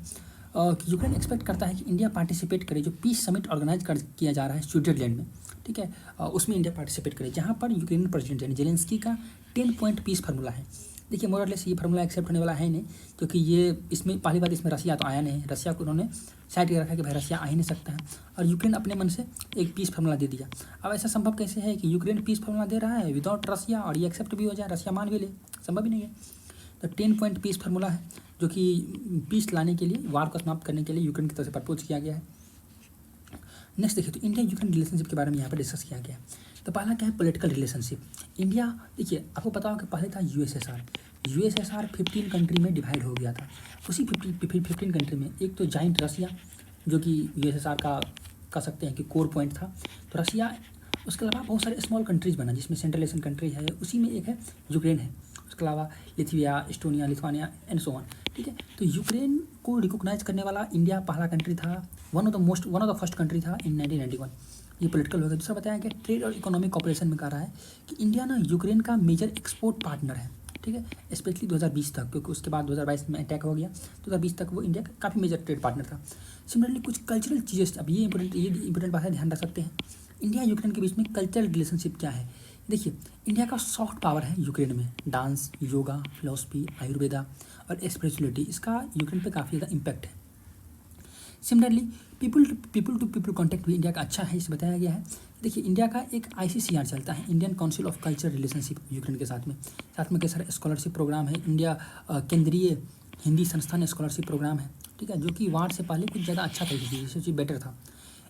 कि यूक्रेन एक्सपेक्ट करता है कि इंडिया पार्टिसिपेट करे, जो पीस समिट ऑर्गेनाइज किया जा रहा है स्विट्जरलैंड में, ठीक है, उसमें इंडिया पार्टिसिपेट करे, जहाँ पर यूक्रेन प्रेसिडेंट यानी जेलेंस्की का 10 पॉइंट पीस फार्मूला है। देखिए मोरलेस ये फार्मूला एक्सेप्ट होने वाला है नहीं, क्योंकि ये इसमें पहली बात इसमें रसिया तो आया नहीं, रसिया को उन्होंने साइड कर रखा है कि भाई रसिया आ ही नहीं सकता है, और यूक्रेन अपने मन से एक पीस फार्मूला दे दिया। अब ऐसा संभव कैसे है कि यूक्रेन पीस फार्मूला दे रहा है विदाउट रसिया और ये एक्सेप्ट भी हो जाए, रसिया मान भी ले, संभव ही नहीं है। तो 10 पॉइंट पीस फार्मूला है जो कि पीस लाने के लिए, वार को समाप्त करने के लिए यूक्रेन की तरफ से प्रपोज किया गया है। नेक्स्ट देखिए तो इंडिया यूक्रेन रिलेशनशिप के बारे में यहाँ पर डिस्कस किया गया है। तो पहला क्या है, पॉलिटिकल रिलेशनशिप। इंडिया, देखिए आपको पता होगा कि पहले था यूएसएसआर 15 कंट्री में डिवाइड हो गया था। उसी 15 कंट्री में एक तो जाइंट रसिया जो कि यूएसएसआर का कह सकते हैं कि कोर पॉइंट था, तो रसिया, उसके अलावा बहुत सारे स्मॉल कंट्रीज बना जिसमें सेंट्रल एशियन कंट्री है, उसी में एक है यूक्रेन है, उसके अलावा Latvia, Estonia, Lithuania and so on, ठीक है। तो यूक्रेन को रिकॉग्नाइज करने वाला इंडिया पहला कंट्री था, one of the first country था इन 1991। ये पॉलिटिकल हो गया। दूसरा बताया कि ट्रेड और इकोनॉमिक कॉपरेशन में कह रहा है कि इंडिया ना यूक्रेन का मेजर एक्सपोर्ट पार्टनर है, ठीक है, स्पेशली 2020 तक, क्योंकि उसके बाद 2022 में अटैक हो गया, 2020 तक वो इंडिया का काफ़ी मेजर ट्रेड पार्टनर था। सिमिलरली कुछ कल्चरल चीज़ें, अब ये इंपॉर्टेंट बात है, ध्यान रख सकते हैं। इंडिया यूक्रेन के बीच में कल्चरल रिलेशनशिप क्या है। देखिए इंडिया का सॉफ्ट पावर है यूक्रेन में, डांस, योगा, फिलोसफी, आयुर्वेदा और स्पिरिचुअलिटी, इसका यूक्रेन पे काफ़ी ज़्यादा इम्पैक्ट है। Similarly people to people contact भी इंडिया का अच्छा है, इसे बताया गया है। देखिए इंडिया का एक ICCR चलता है, Indian council of culture relationship, Ukraine के साथ में कई सारे स्कॉलरशिप प्रोग्राम है। इंडिया केंद्रीय हिंदी संस्थान स्कॉलरशिप प्रोग्राम है, ठीक है, जो कि वार से पहले कुछ ज़्यादा अच्छा था, इससे बेटर था।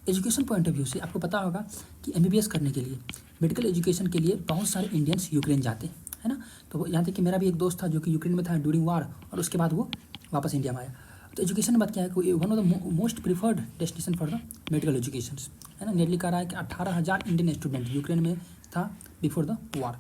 एजुकेशन पॉइंट ऑफ व्यू से आपको पता होगा कि MBBS करने के लिए, मेडिकल एजुकेशन के लिए बहुत सारे इंडियंस यूक्रेन जाते हैं, है ना। तो यहाँ तक कि मेरा भी एक दोस्त था जो कि यूक्रेन में था ड्यूरिंग वार, और उसके बाद वो वापस इंडिया में आया। तो एजुकेशन में बात क्या है कि one of the most preferred destination for the medical education, है ना। नियरली कह रहा है कि 18,000 इंडियन स्टूडेंट यूक्रेन में था बिफोर द वार।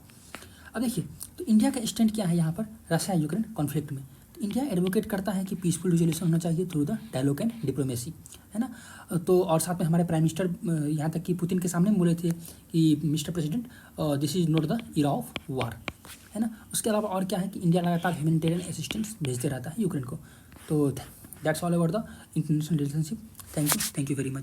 अब देखिए तो इंडिया का स्टैंड क्या है यहाँ पर रशिया यूक्रेन कॉन्फ्लिक्ट में। इंडिया एडवोकेट करता है कि पीसफुल रिजोल्यूशन होना चाहिए through the dialogue and diplomacy, है ना। तो और साथ में हमारे प्राइम मिनिस्टर यहाँ तक कि पुतिन के सामने बोले थे कि mister president, this is not the era of war, है ना। उसके अलावा और क्या है कि इंडिया लगातार ह्यूमैनिटेरियन असिस्टेंस भेजते रहता है यूक्रेन को। तो that's all about the international relationship. Thank you very much.